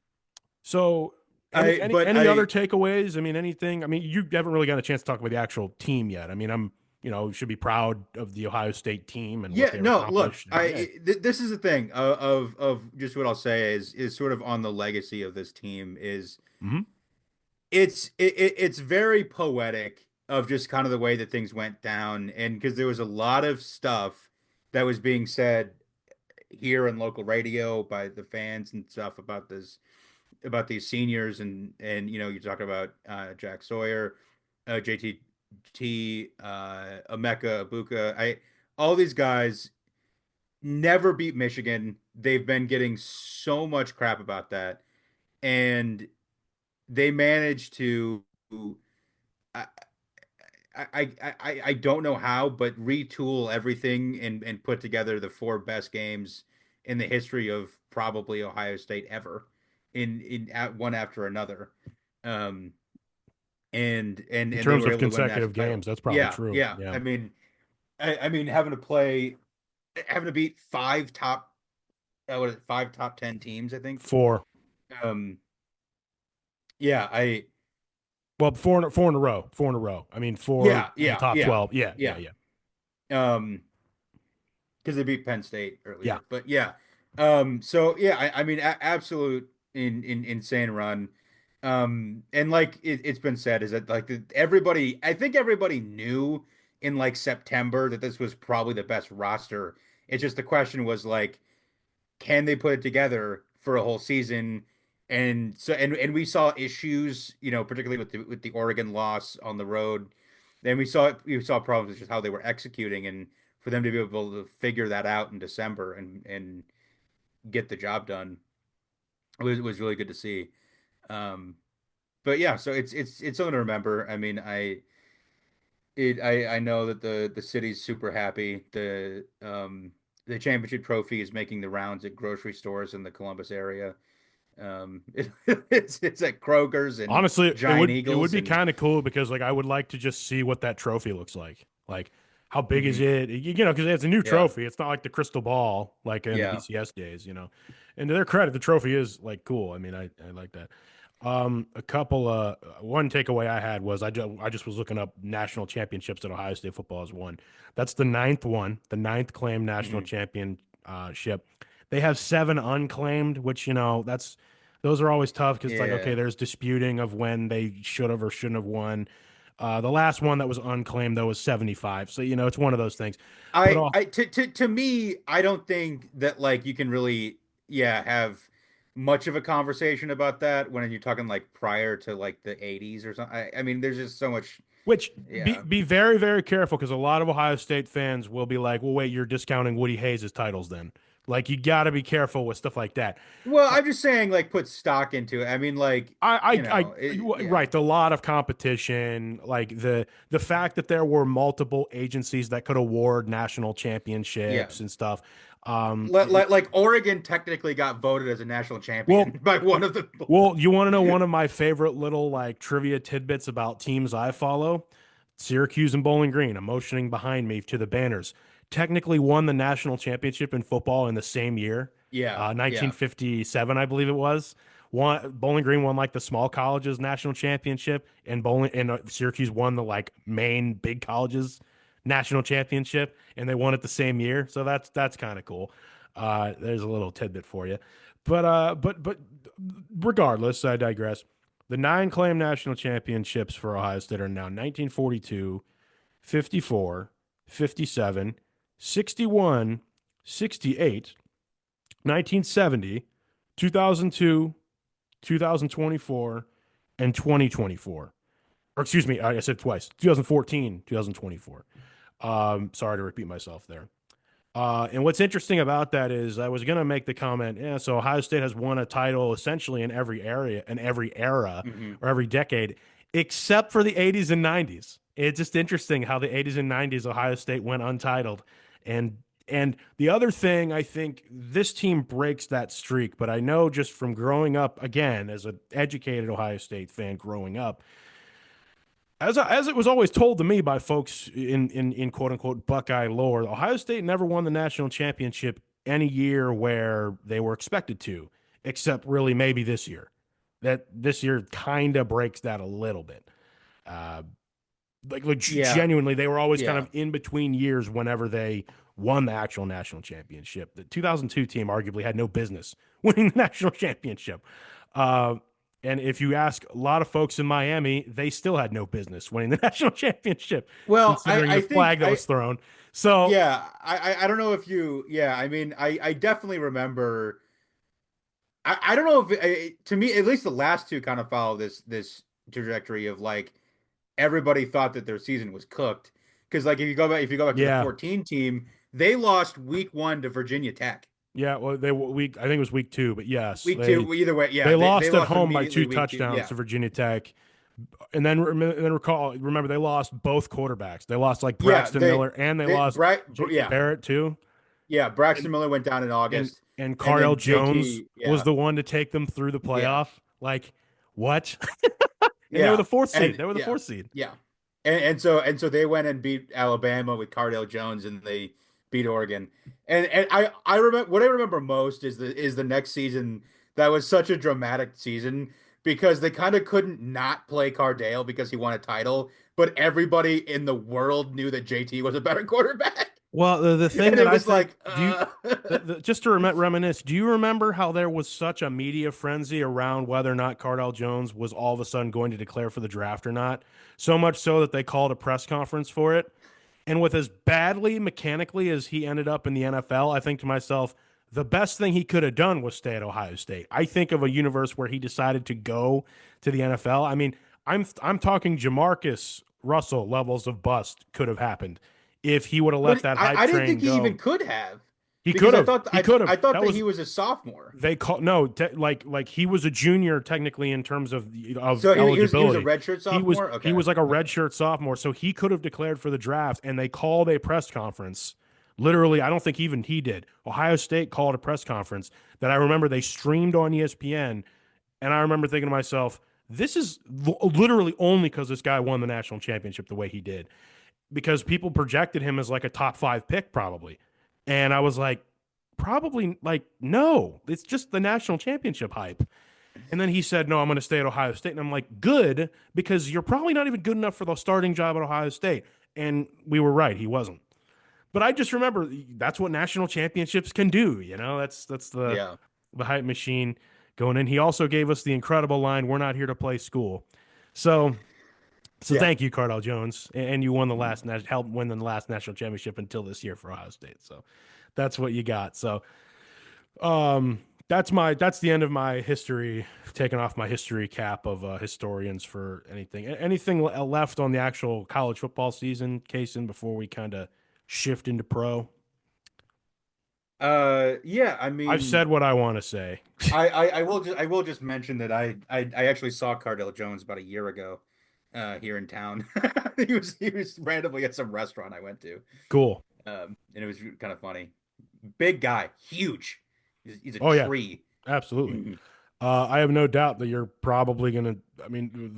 A: So, any
B: I
A: any
B: but
A: any other
B: I
A: takeaways? I mean, anything? I mean, you haven't really got a chance to talk about the actual team yet. I mean, should be proud of the Ohio State team and what
B: Yeah,
A: they've
B: no, look,
A: accomplished. And yeah.
B: this is the thing of just what I'll say is sort of on the legacy of this team is
A: Mhm.
B: it's very poetic of just kind of the way that things went down, and because there was a lot of stuff that was being said here in local radio by the fans and stuff about these seniors, and you talk about Jack Sawyer, JTT, Emeka Ibuka. I All these guys never beat Michigan. They've been getting so much crap about that, and they managed to. I, I don't know how, but retool everything and put together the four best games in the history of probably Ohio State ever, in at one after another, um,
A: In
B: and they
A: terms
B: were
A: of
B: able to win a
A: consecutive
B: national title.
A: games, that's probably
B: Yeah,
A: true.
B: yeah.
A: Yeah.
B: I mean, having to beat what is it, five top 10 teams, I think.
A: Four.
B: Um, yeah,
A: Well, four in a row. Four in a row. I mean, four
B: yeah,
A: in the
B: yeah,
A: top
B: yeah,
A: 12. Yeah, yeah,
B: yeah.
A: yeah.
B: Because they beat Penn State
A: Yeah.
B: earlier, but yeah. So yeah, I mean, absolute in insane run. And like it's been said, is that like everybody, I think everybody knew in like September that this was probably the best roster. It's just the question was like, can they put it together for a whole season? And so and we saw issues, particularly with the Oregon loss on the road. Then we saw problems with just how they were executing, and for them to be able to figure that out in December and get the job done was really good to see. Um, but yeah, so it's something to remember. I mean, I know that the city's super happy. The the championship trophy is making the rounds at grocery stores in the Columbus area. It's at Kroger's and
A: Honestly,
B: Giant
A: it would
B: Eagles,
A: be
B: and
A: kind of cool because like I would like to just see what that trophy looks like. Like how big is
B: mhm,
A: it? You know, because it's a new
B: yeah,
A: trophy. It's not like the crystal ball like in the
B: yeah.
A: BCS days. You know, and to their credit, the trophy is like cool. I mean, I like that. A couple one takeaway I had was I just was looking up national championships that Ohio State football has won. That's the ninth one, the ninth claimed national
B: Mhm.
A: championship. They have seven unclaimed, which you know that's those are always tough because it's like okay,
B: Yeah.
A: there's disputing of when they should have or shouldn't have won. The last one that was unclaimed though was 75, so you know it's one of those things. But all
B: To me, I don't think that like you can really, yeah, have much of a conversation about that when you're talking like prior to like the 80s or something. I mean, there's just so much,
A: which
B: yeah.
A: be very very careful because a lot of Ohio State fans will be like, well, wait, you're discounting Woody Hayes' titles then. Like you got to be careful with stuff like that.
B: Well, I'm just saying, like, put stock into it. I mean, like, yeah,
A: Right, a lot of competition, like the fact that there were multiple agencies that could award national
B: yeah.
A: championships and stuff.
B: Like Oregon technically got voted as a national
A: Well,
B: champion by one of the.
A: you want to know one of my favorite little like trivia tidbits about teams I follow? Syracuse and Bowling Green. I'm motioning behind me to the banners. Technically won the national championship in football in the same year,
B: Yeah, yeah,
A: 1957, I believe it was. Bowling Green won like the small colleges national championship, and Syracuse won the like main big colleges national championship, and they won it the same year. So that's kind of cool. There's a little tidbit for you, but regardless, I digress. The nine claimed national championships for Ohio State are now 1942, 54, 57, 61, 68, 1970, 2002, 2024, and 2024. Or excuse me, I said twice. 2014, 2024. Sorry to repeat myself there. And what's interesting about that is I was going to make the comment, yeah, so Ohio State has won a title essentially in every area, in every era
B: hmm
A: or every decade, except for the 80s and 90s. It's just interesting how the 80s and 90s Ohio State went untitled. And the other thing, I think this team breaks that streak, but I know just from growing up, again, as an educated Ohio State fan growing up, as it was always told to me by folks in quote unquote Buckeye lore, Ohio State never won the national championship any year where they were expected to, except really maybe this year. That this year kind of breaks that a little bit. Uh,
B: yeah,
A: genuinely, they were always kind
B: yeah.
A: of in between years whenever they won the actual national championship. The 2002 team arguably had no business winning the national championship. Uh, and if you ask a lot of folks in Miami, they still had no business winning the national championship,
B: Well,
A: considering
B: I
A: the
B: think
A: flag that was thrown. So,
B: yeah, I don't know if you, yeah, I mean, I definitely remember. I don't know if to me, at least the last two kind of follow this trajectory of like everybody thought that their season was cooked because like if you go back to the
A: yeah,
B: 14 team, they lost week one to Virginia Tech.
A: yeah. Well, I think it was week two, but yes,
B: Week two, either way, yeah,
A: they
B: they
A: lost at
B: lost
A: home by
B: immediately
A: two
B: week two.
A: touchdowns
B: Yeah,
A: to Virginia Tech. And then remember they lost both quarterbacks. They lost like
B: yeah,
A: Braxton Miller and they lost JT
B: yeah,
A: Barrett too.
B: yeah. Braxton
A: And
B: Miller went down in
A: and
B: August,
A: and
B: and
A: Cardell
B: then
A: Jones
B: JT,
A: was
B: yeah,
A: the one to take them through the
B: yeah,
A: playoff. Like what? And they were the
B: yeah,
A: fourth seed.
B: and
A: They were the
B: yeah,
A: fourth seed.
B: yeah, and so they went and beat Alabama with Cardale Jones, and they beat Oregon. And I remember what I remember most is the next season that was such a dramatic season because they kind of couldn't not play Cardale because he won a title, but everybody in the world knew that JT was a better quarterback,
A: Well, the thing
B: and
A: that
B: it
A: I
B: was
A: think,
B: like,
A: just to reminisce, do you remember how there was such a media frenzy around whether or not Cardell Jones was all of a sudden going to declare for the draft or not? So much so that they called a press conference for it. And with as badly mechanically as he ended up in the NFL, I think to myself, the best thing he could have done was stay at Ohio State. I think of a universe where he decided to go to the NFL. I mean, I'm talking Jamarcus Russell levels of bust could have happened if he would have let
B: but
A: that hype
B: I didn't
A: train
B: think he even
A: go.
B: could have
A: He could
B: because
A: have. He could have.
B: I thought
A: That
B: that
A: was
B: he was a sophomore.
A: they call no like he was a junior technically in terms of
B: So he was a
A: eligibility.
B: redshirt
A: He was
B: sophomore.
A: he
B: Okay,
A: was like a
B: okay.
A: redshirt sophomore, so he could have declared for the draft, and they called a press conference Literally, I don't think even he did. Ohio State called a press conference that I remember they streamed on ESPN, and I remember thinking to myself, this is literally only because this guy won the national championship the way he did, because people projected him as like a top 5 pick probably. And I was like, probably like, no, it's just the national championship hype. And then he said, no, I'm going to stay at Ohio State. And I'm like, good, because you're probably not even good enough for the starting job at Ohio State. And we were right. He wasn't. But I just remember that's what national championships can do. That's
B: Yeah.
A: the hype machine going in. He also gave us the incredible line, "We're not here to play school." So
B: Yeah.
A: thank you, Cardell Jones, and you won the last helped win the last national championship until this year for Ohio State. So that's what you got. So um, that's the end of my history, taking off my history cap of historians for anything. Anything left on the actual college football season, Casen, before we kind of shift into pro?
B: Yeah, I
A: I've
B: mean,
A: said what I want to say.
B: I will just mention that I actually saw Cardell Jones about a year ago, here in town. He was randomly at some restaurant I went to.
A: Cool.
B: And it was kind of funny. Big guy, huge. He's a
A: Oh yeah,
B: tree.
A: absolutely.
B: Mhm.
A: I have no doubt that you're probably going to. I mean,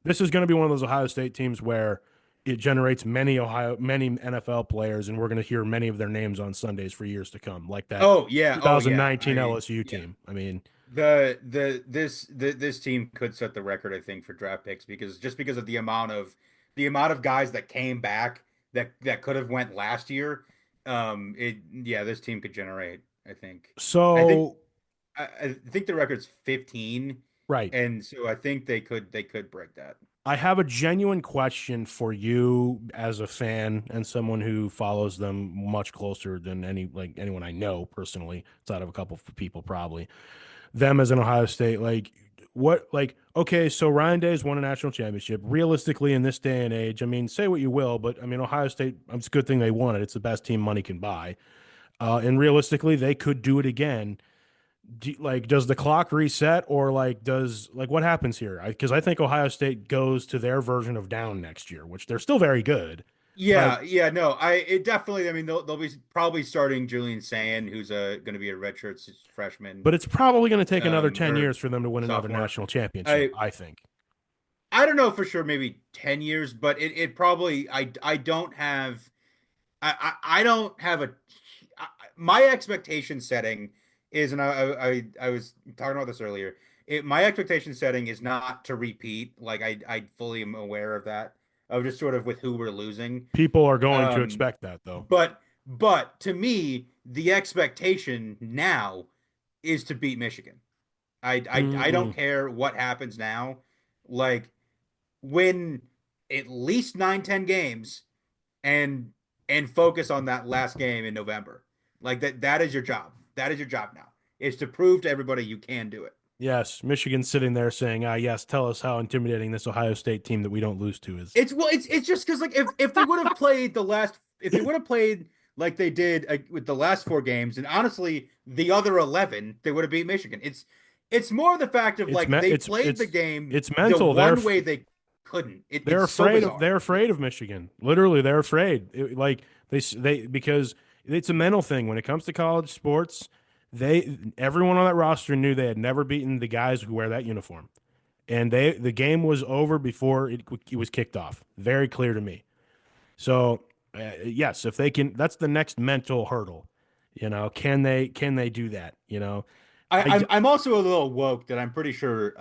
A: this is going to be one of those Ohio State teams where it generates many NFL players, and we're going to hear many of their names on Sundays for years to come, like that
B: Oh yeah.
A: 2019 LSU
B: Yeah.
A: team. I mean,
B: This team could set the record, I think, for draft picks because of the amount of guys that came back that could have went last year. This team could generate. I think. I think
A: so
B: I think the record's 15,
A: right.
B: and so I think they could break that.
A: I have a genuine question for you as a fan and someone who follows them much closer than anyone I know personally, outside of a couple of people probably. Them as an Ohio State, okay, so Ryan Day's won a national championship. Realistically, in this day and age, I mean, say what you will, but I mean, Ohio State, it's a good thing they won it. It's the best team money can buy. And realistically, they could do it again. Does the clock reset, or what happens here? Because I think Ohio State goes to their version of down next year, which they're still very good, but
B: Yeah, no, it definitely. I mean, they'll be probably starting Julian Sand, who's going to be a redshirt freshman,
A: it's probably going to take another 10
B: or
A: years for them to win another
B: sophomore.
A: national championship,
B: I
A: I think.
B: I don't know for sure, maybe 10 years, but it probably. I don't have. I don't have my expectation setting is, and I was talking about this earlier. My expectation setting is not to repeat. Like I fully am aware of that. Of just sort of with who we're losing.
A: People are going to
B: Um,
A: expect that, though.
B: but to me, the expectation now is to beat Michigan. I don't
A: Mm-mm.
B: care what happens now. Like win at least 9, 10 games and focus on that last game in November. Like that is your job. That is your job now. Is to prove to everybody you can do it.
A: Yes, Michigan's sitting there saying, yes, tell us how intimidating this Ohio State team that we don't lose to is.
B: It's just because like if they would have played the last if they would have played like they did with the last 4 games, and honestly the other 11 they would have beat Michigan. It's more the fact of
A: It's
B: like
A: me-
B: they played the game
A: it's
B: the
A: mental.
B: one way they couldn't.
A: They're
B: It's so
A: afraid of
B: bizarre.
A: they're afraid of Michigan. Literally, they're afraid. They because it's a mental thing when it comes to college sports. Everyone on that roster knew they had never beaten the guys who wear that uniform, and the game was over before it was kicked off. Very clear to me. So yes, if they can, that's the next mental hurdle. Can they do that? I
B: I'm also a little woke that I'm pretty sure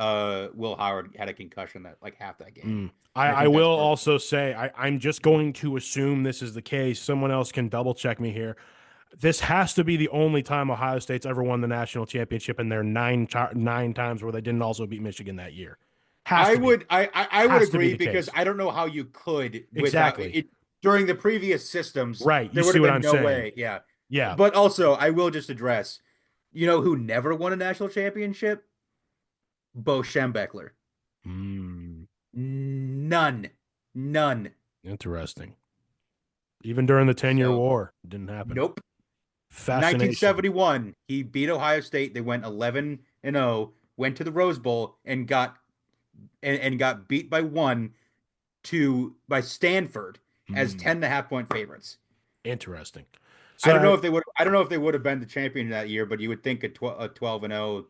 B: Will Howard had a concussion that like half that game.
A: I,
B: And I
A: I
B: think that's
A: will
B: part of it.
A: also say I'm just going to assume this is the case. Someone else can double check me here. This has to be the only time Ohio State's ever won the national championship in their nine times where they didn't also beat Michigan that year. Has to be.
B: I would
A: Has to be
B: agree
A: the
B: because
A: case.
B: I don't know how you could without
A: Exactly.
B: it during the previous systems.
A: Right. You
B: There would
A: see
B: have
A: what
B: been
A: I'm
B: no
A: saying?
B: way. Yeah.
A: Yeah.
B: But also, I will just address, you know who never won a national championship? Bo Schembechler.
A: Hmm.
B: None. None.
A: Interesting. Even during the 10-year
B: So,
A: war, it didn't happen.
B: nope.
A: Fascination.
B: 1971, he beat Ohio State. They went 11-0, went to the Rose Bowl and got beat by one to by Stanford as
A: Hmm.
B: 10.5 point favorites.
A: Interesting. So
B: I don't know if they would have been the champion that year, but you would think a 12 and 0.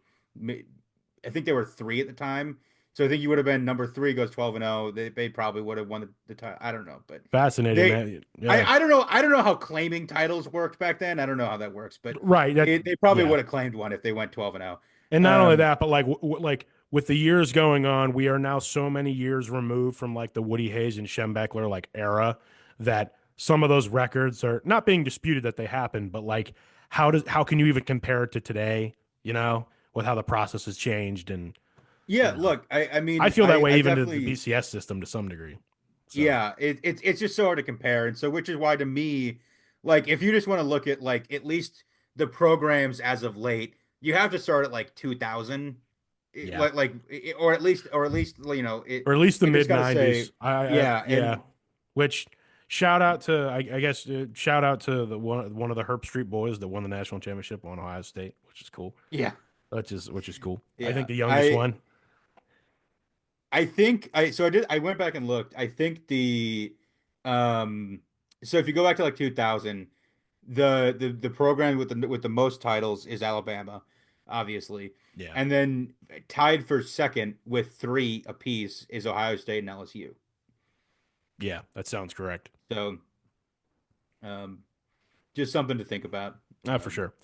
B: I think they were three at the time. So I think you would have been number three goes 12 and 0. They probably would have won the title. I don't know, but
A: fascinating,
B: they
A: man. Yeah,
B: I don't know how claiming titles worked back then. I don't know how that works, but
A: right. That
B: they probably
A: yeah.
B: would have claimed one if they went 12 and 0.
A: And not only
B: Um,
A: that, but like like with the years going on, we are now so many years removed from like the Woody Hayes and Schembechler like era that some of those records are not being disputed that they happened, but like how can you even compare it to today, you know, with how the process has changed and you
B: yeah,
A: know.
B: look, I
A: I
B: mean,
A: feel that way
B: I
A: even to the
B: definitely
A: BCS system to some degree. So,
B: yeah, it's just so hard to compare, and so which is why to me, like if you just want to look at like at least the programs as of late, you have to start at like 2000,
A: yeah.
B: or at least you know
A: Or at least the
B: you just
A: mid
B: got to say
A: 90s.
B: yeah,
A: Yeah,
B: and
A: which shout out to I guess shout out to the one of the Herb Street boys that won the national championship on Ohio State, which is cool.
B: yeah,
A: Which is cool. I think
B: yeah.
A: the youngest one.
B: I think I went back and looked. I think the um so if you go back to like 2000, the program with the most titles is Alabama, obviously.
A: Yeah.
B: And then tied for second with three apiece is Ohio State and LSU.
A: Yeah, that sounds correct.
B: So um just something to think about.
A: For
B: Um
A: sure.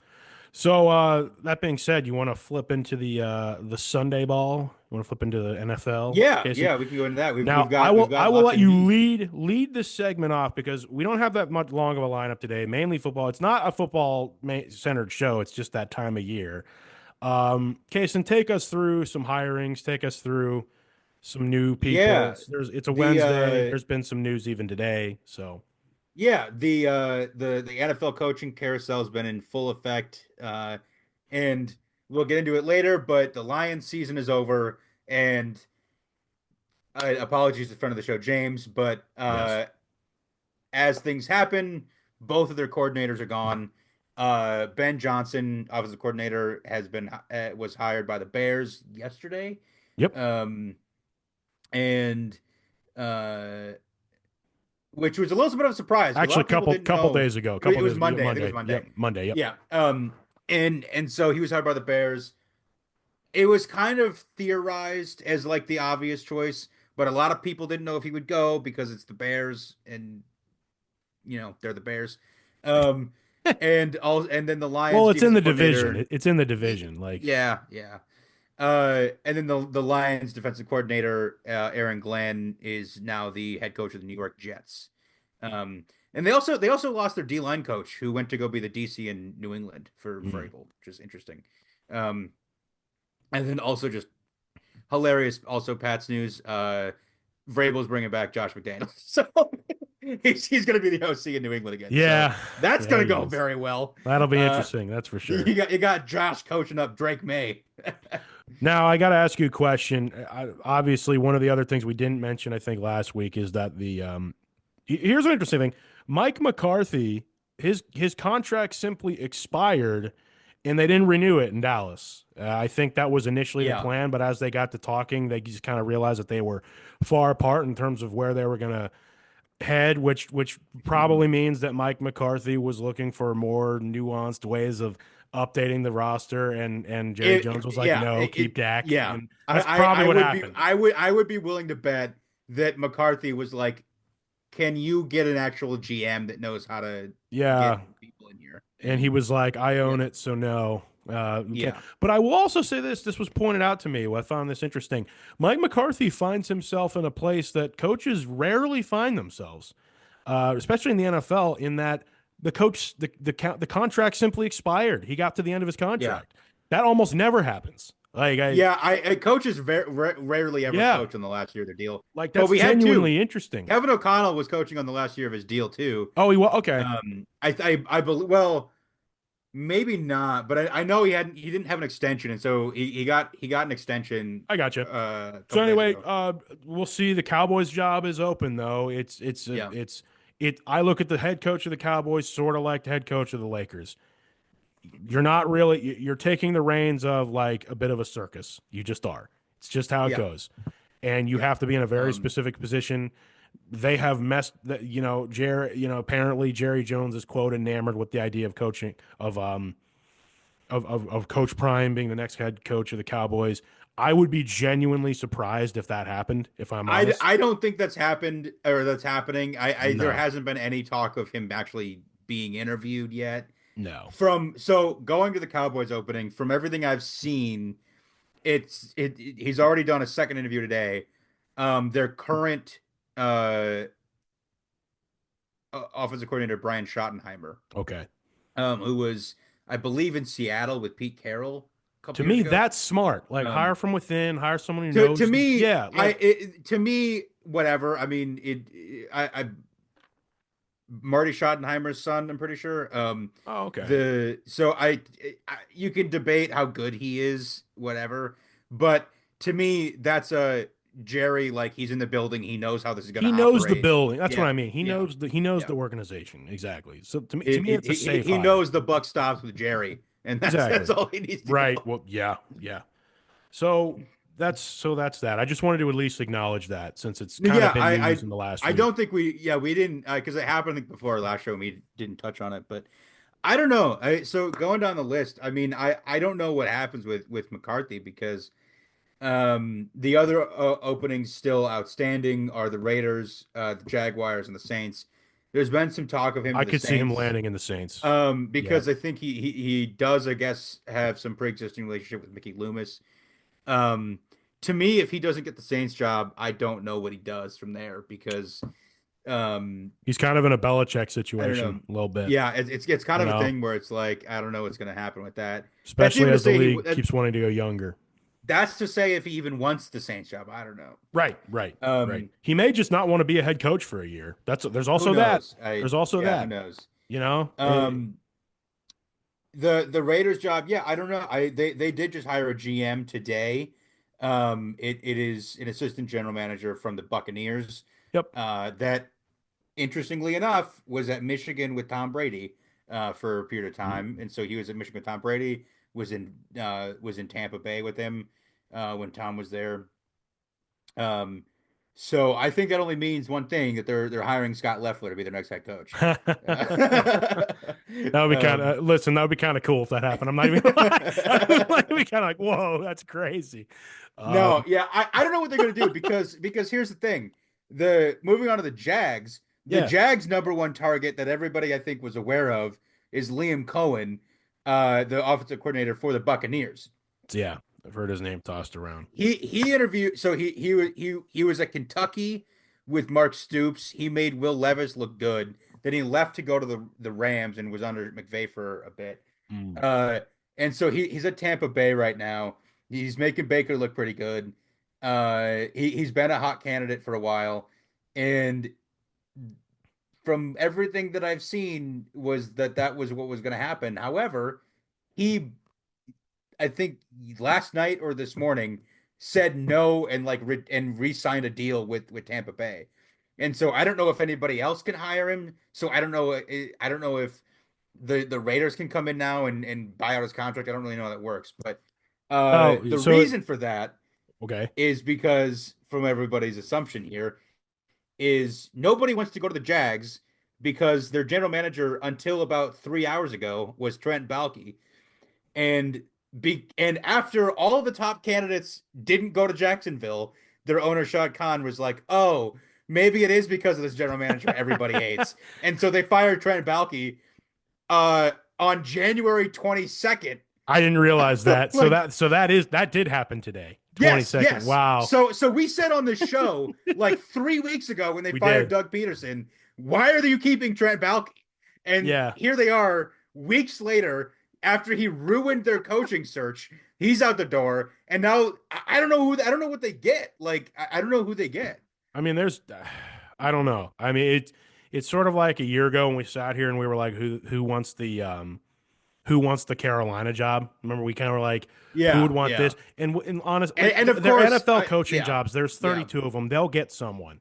A: So that being said, you want to flip into the Sunday ball? You want to flip into the NFL,
B: yeah,
A: Casey?
B: yeah, we can go into that.
A: Now
B: We've
A: I
B: got
A: will
B: lots
A: let
B: of
A: you
B: news.
A: lead this segment off because we don't have that much long of a lineup today. Mainly football. It's not a football centered show. It's just that time of year. Casen, take us through some hirings. Take us through some new people.
B: Yeah,
A: It's a
B: the
A: Wednesday. There's been some news even today. So
B: yeah, the NFL coaching carousel has been in full effect, and we'll get into it later. But the Lions season is over, and apologies to the friend of the show, James, but
A: yes,
B: as things happen, both of their coordinators are gone. Ben Johnson, offensive coordinator, has been was hired by the Bears yesterday,
A: yep.
B: um, and uh, which was a little bit of a surprise because a lot
A: Actually,
B: of people didn't
A: couple
B: know.
A: days ago,
B: It
A: couple
B: was
A: days ago,
B: Monday. I think it was
A: Monday. Yep,
B: Monday.
A: Monday. Yep.
B: Yeah. And so he was hired by the Bears. It was kind of theorized as like the obvious choice, but a lot of people didn't know if he would go because it's the Bears and you know, they're the Bears. Um and then the
A: Well,
B: Lions
A: it's in
B: defensive
A: the division.
B: coordinator.
A: It's in the division. Like,
B: Yeah, yeah. And then the Lions defensive coordinator, Aaron Glenn, is now the head coach of the New York Jets. And they also lost their D line coach, who went to go be the DC in New England for
A: mm,
B: Vrabel, which is interesting. Um, and then also just hilarious. Also, Pat's news. Vrabel's bringing back Josh McDaniels, so he's going to be the OC in New England again. So
A: yeah,
B: that's
A: yeah,
B: going to
A: he
B: go
A: is.
B: very well.
A: That'll be
B: Uh,
A: interesting. That's for sure.
B: you got Josh coaching up Drake May.
A: Now, I got to ask you a question. Obviously, one of the other things we didn't mention, I think, last week is that here's an interesting thing. Mike McCarthy, his contract simply expired, and they didn't renew it in Dallas. I think that was initially the
B: Yeah.
A: plan, but as they got to talking, they just kind of realized that they were far apart in terms of where they were going to head, which probably means that Mike McCarthy was looking for more nuanced ways of updating the roster, and Jerry Jones was like, "No, keep Dak,"
B: Yeah.
A: and that's probably what happened.
B: I would be willing to bet that McCarthy was like, can you get an actual GM that knows how to
A: Yeah,
B: get people in here?
A: and he
B: And
A: was like, "I
B: yeah,
A: own it, so no." Okay.
B: yeah,
A: But I will also say this: this was pointed out to me. I found this interesting. Mike McCarthy finds himself in a place that coaches rarely find themselves, especially in the NFL. In that the contract simply expired. He got to the end of his
B: yeah,
A: contract. That almost never happens.
B: yeah. I coaches rarely ever
A: Yeah,
B: coach on the last year of their deal,
A: like
B: but
A: that's
B: we had two.
A: genuinely interesting.
B: Kevin O'Connell was coaching on the last year of his deal too.
A: Oh, he was okay.
B: I believe well. Maybe not, but I know he didn't have an extension, and so he got an extension
A: I got you.
B: a
A: So
B: couple days
A: anyway,
B: ago.
A: we'll see. The Cowboys' job is open, though.
B: Yeah,
A: It. I look at the head coach of the Cowboys sort of like the head coach of the Lakers. You're not really. You're taking the reins of like a bit of a circus. You just are. It's just how it
B: yeah,
A: goes, and you
B: yeah.
A: have to be in a very
B: Um,
A: specific position. they have messed that, Jerry, apparently Jerry Jones is quote enamored with the idea of coaching of Coach Prime being the next head coach of the Cowboys. I would be genuinely surprised if that happened, if I'm honest.
B: I don't think that's happened or that's happening. I there
A: No,
B: hasn't been any talk of him actually being interviewed yet.
A: no.
B: From so going to the Cowboys opening, from everything I've seen, he's already done a second interview today. Their current uh offensive coordinator Brian Schottenheimer,
A: Okay.
B: who was I believe in Seattle with Pete Carroll a couple
A: To
B: years
A: me,
B: ago.
A: that's smart. Like hire
B: Um,
A: from within, hire someone who
B: to
A: knows.
B: me,
A: Yeah, like
B: to me, whatever. I mean, I Marty Schottenheimer's son, I'm pretty sure.
A: oh, okay.
B: The so you can debate how good he is, whatever, but to me, that's a Jerry, like he's in the building, he knows how this is going to
A: He knows the
B: operate.
A: building. That's what
B: Yeah,
A: I mean.
B: yeah,
A: He knows
B: yeah.
A: the organization exactly. So to me, it's a safe
B: He
A: hire.
B: knows the buck stops with Jerry, and that's
A: Exactly.
B: all he needs to
A: Right.
B: go.
A: Well, yeah, yeah. So that's that. I just wanted to at least acknowledge that since it's kind of
B: Yeah,
A: been news in the last
B: I
A: week.
B: don't think we didn't because it happened I think, before our last show and we didn't touch on it, but I don't know. So going down the list, I mean, I don't know what happens with McCarthy because the other openings still outstanding are the Raiders, the Jaguars, and the Saints. There's been some talk of him
A: I
B: to the
A: could see him
B: Saints,
A: landing in the Saints. Yeah.
B: because I think he does, I guess, have some pre-existing relationship with Mickey Loomis. Um, to me, if he doesn't get the Saints job, I don't know what he does from there because um,
A: He's kind of in a Belichick
B: I don't
A: situation
B: know.
A: a little bit,
B: Yeah, it's kind
A: you
B: of a
A: know,
B: thing where it's like I don't know what's going to happen with that. That's
A: especially
B: even to
A: as the
B: say
A: league keeps wanting to go younger.
B: that's to say if he even wants the Saints job. I don't know.
A: Right, right, right.
B: Um,
A: He may just not want to be a head coach for a year. There's
B: who
A: also that.
B: knows?
A: There's also
B: Yeah, who
A: that.
B: knows?
A: You know,
B: Um, the Raiders job, yeah, I don't know. They did just hire a GM today. It is an assistant general manager from the Buccaneers.
A: yep.
B: That interestingly enough was at Michigan with Tom Brady for a period of time, and so he was at Michigan with Tom Brady. Was in Tampa Bay with him when Tom was there. Um, so I think that only means one thing that they're hiring Scott Leffler to be their next head coach.
A: That would be kind
B: Um,
A: of listen. That would be kind of cool if that happened. I'm not even gonna lie. I would like be kind of like, whoa, that's crazy.
B: no,
A: Um,
B: yeah, I don't know what they're gonna do because here's the thing. The moving on to the
A: yeah,
B: Jags number one target that everybody I think was aware of is Liam Cohen, the offensive coordinator for the Buccaneers.
A: yeah. I've heard his name tossed around.
B: He interviewed so he was at Kentucky with Mark Stoops. He made Will Levis look good. Then he left to go to the Rams and was under McVay for a bit.
A: Mm.
B: Uh, and so he's at Tampa Bay right now. He's making Baker look pretty good. He's been a hot candidate for a while, and from everything that I've seen was that was what was going to happen. However, he I think last night or this morning said no and and re-signed a deal with Tampa Bay. And so I don't know if anybody else can hire him. So I don't know if the Raiders can come in now and buy out his contract. I don't really know how that works, but
A: Oh,
B: the
A: so
B: reason for that
A: okay.
B: is because from everybody's assumption here is nobody wants to go to the Jags because their general manager until about 3 hours ago was Trent Baalke and and after all of the top candidates didn't go to Jacksonville, their owner Shad Khan was like, "Oh, maybe it is because of this general manager everybody hates," and so they fired Trent Baalke on January 22nd.
A: I didn't realize that.
B: Like,
A: That did happen today.
B: yes,
A: 22nd.
B: yes.
A: Wow.
B: So we said on this show like 3 weeks ago when they
A: We
B: fired
A: did.
B: Doug Peterson, why are you keeping Trent Baalke? And
A: Yeah.
B: here they are weeks later after he ruined their coaching search. He's out the door, and now I don't know I don't know what they get. Like I don't know who they get.
A: I mean, there's I don't know. I mean, it's sort of like a year ago when we sat here and we were like, who wants the Carolina job? Remember, we kind of were like, who would
B: Yeah,
A: want
B: yeah.
A: this? And honest, like
B: And of
A: their
B: course,
A: NFL coaching
B: yeah,
A: jobs, there's
B: yeah.
A: 32 of them. They'll get someone.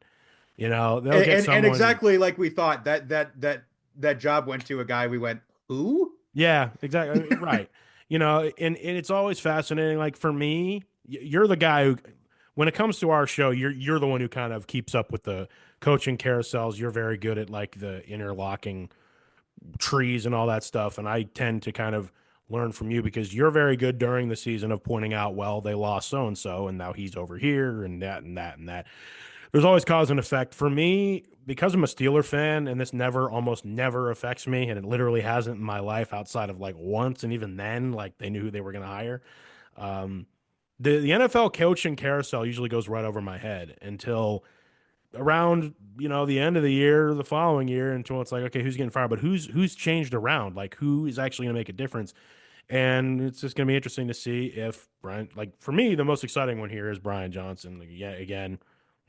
A: You know, they'll get
B: And
A: someone.
B: exactly like we thought that job went to a guy. We went, who?
A: Yeah, exactly. Right. You know, and it's always fascinating. Like for me, you're the guy who, when it comes to our show, you're the one who kind of keeps up with the coaching carousels, you're very good at like the interlocking trees and all that stuff. And I tend to kind of learn from you because you're very good during the season of pointing out, well, they lost so and so, and now he's over here, and that, and that, and that. There's always cause and effect. For me, because I'm a Steeler fan, and this never, almost never affects me, and it literally hasn't in my life outside of like once, and even then, like they knew who they were going to hire. Um, the NFL coaching carousel usually goes right over my head until around the end of the year, the following year, until it's like, okay, who's getting fired, but who's changed around, like who is actually going to make a difference. And it's just going to be interesting to see if Brian, like for me, the most exciting one here is Brian Johnson. Like, yeah, again,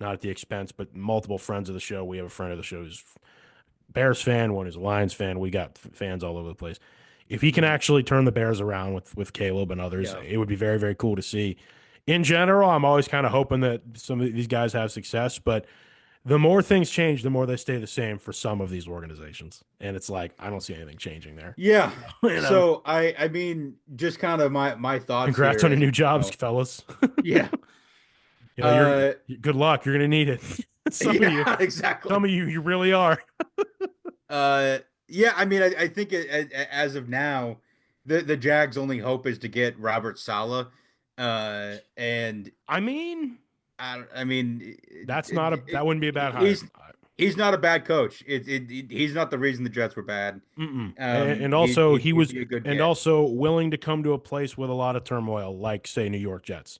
A: not at the expense, but multiple friends of the show. We have a friend of the show who's Bears fan, one who's a Lions fan. We got fans all over the place. If he can
B: Mhm.
A: actually turn the Bears around with Caleb and others,
B: Yeah.
A: it would be very, very cool to see. In general, I'm always kind of hoping that some of these guys have success, but the more things change, the more they stay the same for some of these organizations. And it's like, I don't see anything changing there.
B: Yeah.
A: you know,
B: So I mean, just kind of my thoughts
A: congrats
B: here
A: on your
B: is,
A: new jobs, fellas.
B: yeah.
A: You're
B: Uh
A: good luck. You're gonna need it. some of you,
B: yeah, exactly.
A: some of you really are.
B: Yeah, I mean, I think as of now, the Jags' only hope is to get Robert Saleh, and
A: I mean,
B: I mean,
A: that wouldn't be a bad hire.
B: he's not a bad coach. He's not the reason the Jets were bad.
A: Mm-mm. And also he
B: He'd
A: was,
B: be a good
A: and
B: get.
A: also willing to come to a place with a lot of turmoil, like say New York Jets,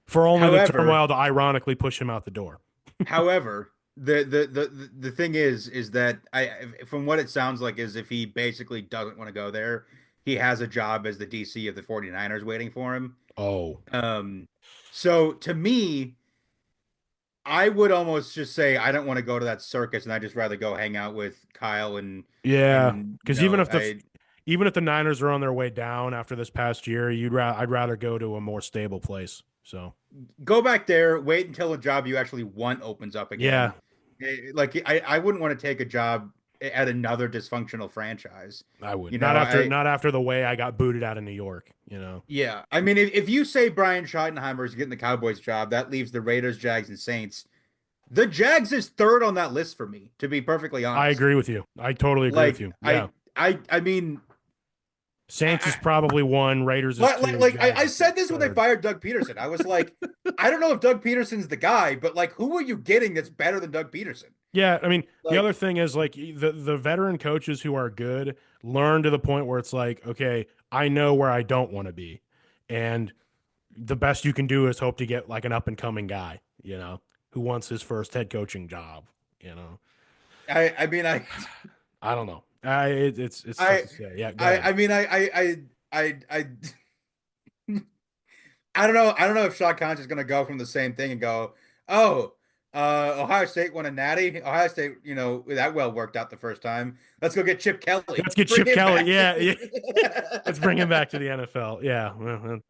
A: for only the
B: However,
A: turmoil to ironically push him out the door.
B: however, the thing is that from what it sounds like is if he basically doesn't want to go there, he has a job as the DC of the 49ers waiting for him.
A: Oh,
B: Um, so to me, I would almost just say I don't want to go to that circus, and I just rather go hang out with Kyle
A: yeah,
B: and
A: because even if the Niners are on their way down after this past year, I'd rather go to a more stable place. So
B: go back there, wait until a job you actually want opens up
A: yeah,
B: again. Like I wouldn't want to take a job at another dysfunctional franchise.
A: I would
B: You know, I
A: not after the way I got booted out of New York.
B: yeah. I mean, if you say Brian Schottenheimer is getting the Cowboys job, that leaves the Raiders, Jags, and Saints. The Jags is third on that list for me, to be perfectly
A: I
B: honest.
A: agree with you. I totally agree with
B: Like
A: you. Yeah,
B: I mean,
A: Saints is
B: I,
A: probably one, Raiders is two,
B: I
A: Jags is
B: said this when they
A: third.
B: fired Doug Peterson. I was like, I don't know if Doug Peterson's the guy, but like, who are you getting that's better than Doug Peterson?
A: Yeah, I mean, the
B: Like,
A: other thing is like the veteran coaches who are good learn to the point where it's like, okay, I know where I don't want to be, and the best you can do is hope to get like an up and coming guy, who wants his first head coaching job. You know,
B: I mean,
A: I don't know. It's tough
B: I,
A: to say. Yeah, go ahead.
B: I mean, I don't know if Shot Khan's is going to go from the same thing and go, oh, Ohio State won a natty. Ohio State, that well worked out the first time. Let's go get Chip Kelly.
A: Let's get
B: Bring
A: Chip
B: him
A: Kelly.
B: back.
A: Yeah, yeah. Let's bring him back to the NFL. Yeah,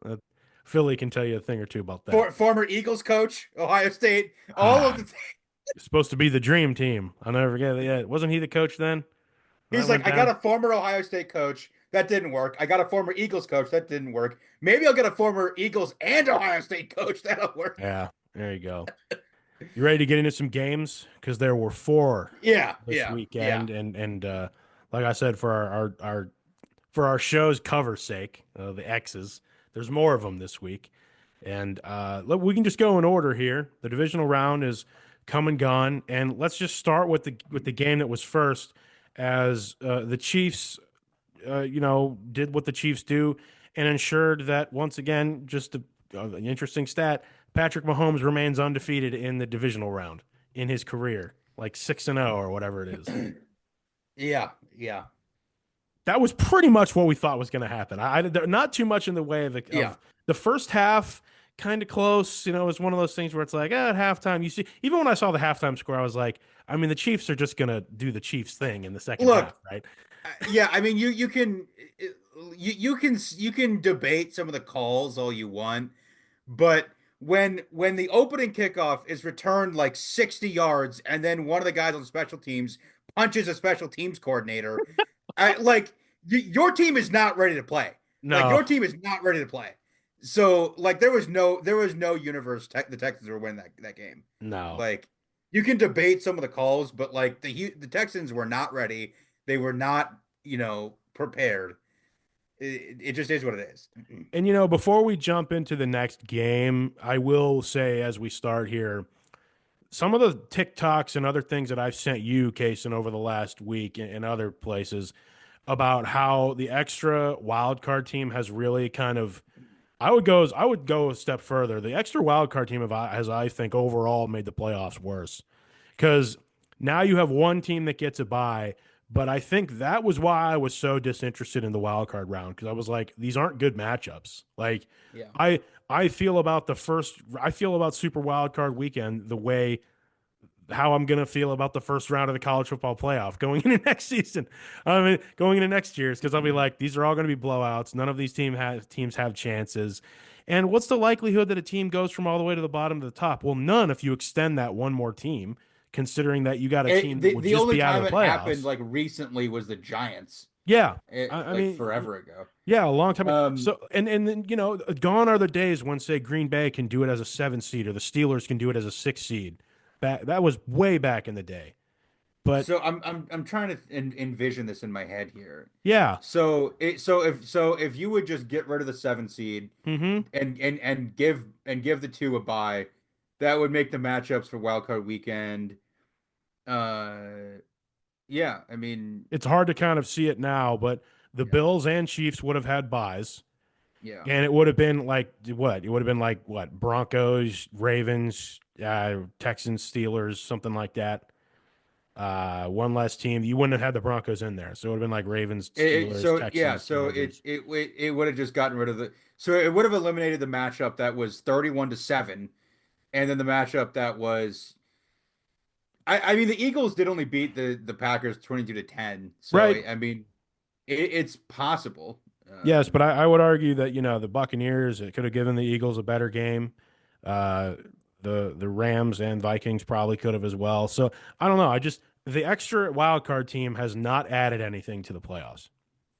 A: well, Philly can tell you a thing or two about that.
B: Former Eagles coach, Ohio State, all of
A: Ah,
B: the
A: it's supposed to be the dream team. I'll never forget it. Yeah, wasn't he the coach then? When that
B: He's
A: went
B: like, I got
A: down.
B: a former Ohio State coach. That didn't work. I got a former Eagles coach. That didn't work. Maybe I'll get a former Eagles and Ohio State coach. That'll work.
A: Yeah, there you go. You ready to get into some games? Because there were four
B: Yeah,
A: this
B: yeah, yeah.
A: weekend, and like I said, for our show's cover sake, the X's, there's more of them this week, and we can just go in order here. The divisional round is come and gone, and let's just start with the game that was first, as the Chiefs, did what the Chiefs do and ensured that once again, just an interesting stat. Patrick Mahomes remains undefeated in the divisional round in his career, like 6-0 or whatever it is.
B: Yeah, yeah,
A: That was pretty much what we thought was going to happen. Not too much in the way of
B: yeah.
A: the first half, kind of close. It was one of those things where it's like, at halftime, you see, even when I saw the halftime score, I was like, I mean, the Chiefs are just going to do the Chiefs thing in the second half,
B: Look,
A: right?
B: yeah. I mean, you can debate some of the calls all you want, but when the opening kickoff is returned like 60 yards, and then one of the guys on special teams punches a special teams coordinator, your team is not ready to play. Like
A: No,
B: your team is not ready to play. So like there was no universe the Texans were winning that game.
A: no.
B: Like you can debate some of the calls, but like the Texans were not ready. They were not, prepared. It just is what it is.
A: And before we jump into the next game, I will say as we start here, some of the TikToks and other things that I've sent you, Kason, over the last week and other places about how the extra wild card team has really kind of I would go a step further. The extra wild card team has I think overall made the playoffs worse because now you have one team that gets a bye. But I think that was why I was so disinterested in the wild card round because I was like, these aren't good matchups. Like,
B: Yeah.
A: I I feel about Super Wild Card Weekend the way how I'm gonna feel about the first round of the college football playoff going into next season. I mean, going into next year's because I'll be like, these are all going to be blowouts. None of these teams have chances. And what's the likelihood that a team goes from all the way to the bottom to the top? Well, none if you extend that one more team, considering that you got a team that
B: The
A: would
B: the
A: just
B: only
A: be out of
B: time
A: the
B: it happened
A: playoffs.
B: like recently was the Giants.
A: Yeah, I
B: Like
A: mean,
B: forever ago.
A: yeah, a long time.
B: Um,
A: So, and then gone are the days when say Green Bay can do it as a 7 seed or the Steelers can do it as a 6 seed. That was way back in the day. But
B: so I'm trying to envision this in my head here.
A: yeah,
B: So if you would just get rid of the 7 seed
A: hmm
B: and give the two a bye, that would make the matchups for Wild Card Weekend. Uh, yeah, I mean,
A: it's hard to kind of see it now, but the
B: yeah,
A: Bills and Chiefs would have had buys,
B: yeah.
A: and it would have been like what? It would have been like what? Broncos, Ravens, Texans, Steelers, something like that. One less team. You wouldn't have had the Broncos in there, so it would have been like Ravens, Steelers,
B: So yeah,
A: Texans,
B: so it
A: Chargers.
B: it it would have just gotten rid of so it would have eliminated the matchup that was 31-7, and then the matchup that was I mean the Eagles did only beat the Packers 22-10, so
A: Right.
B: I mean it's possible.
A: Yes, but I would argue that the Buccaneers it could have given the Eagles a better game. Uh, the Rams and Vikings probably could have as well. So I don't know. I just the extra wild card team has not added anything to the playoffs.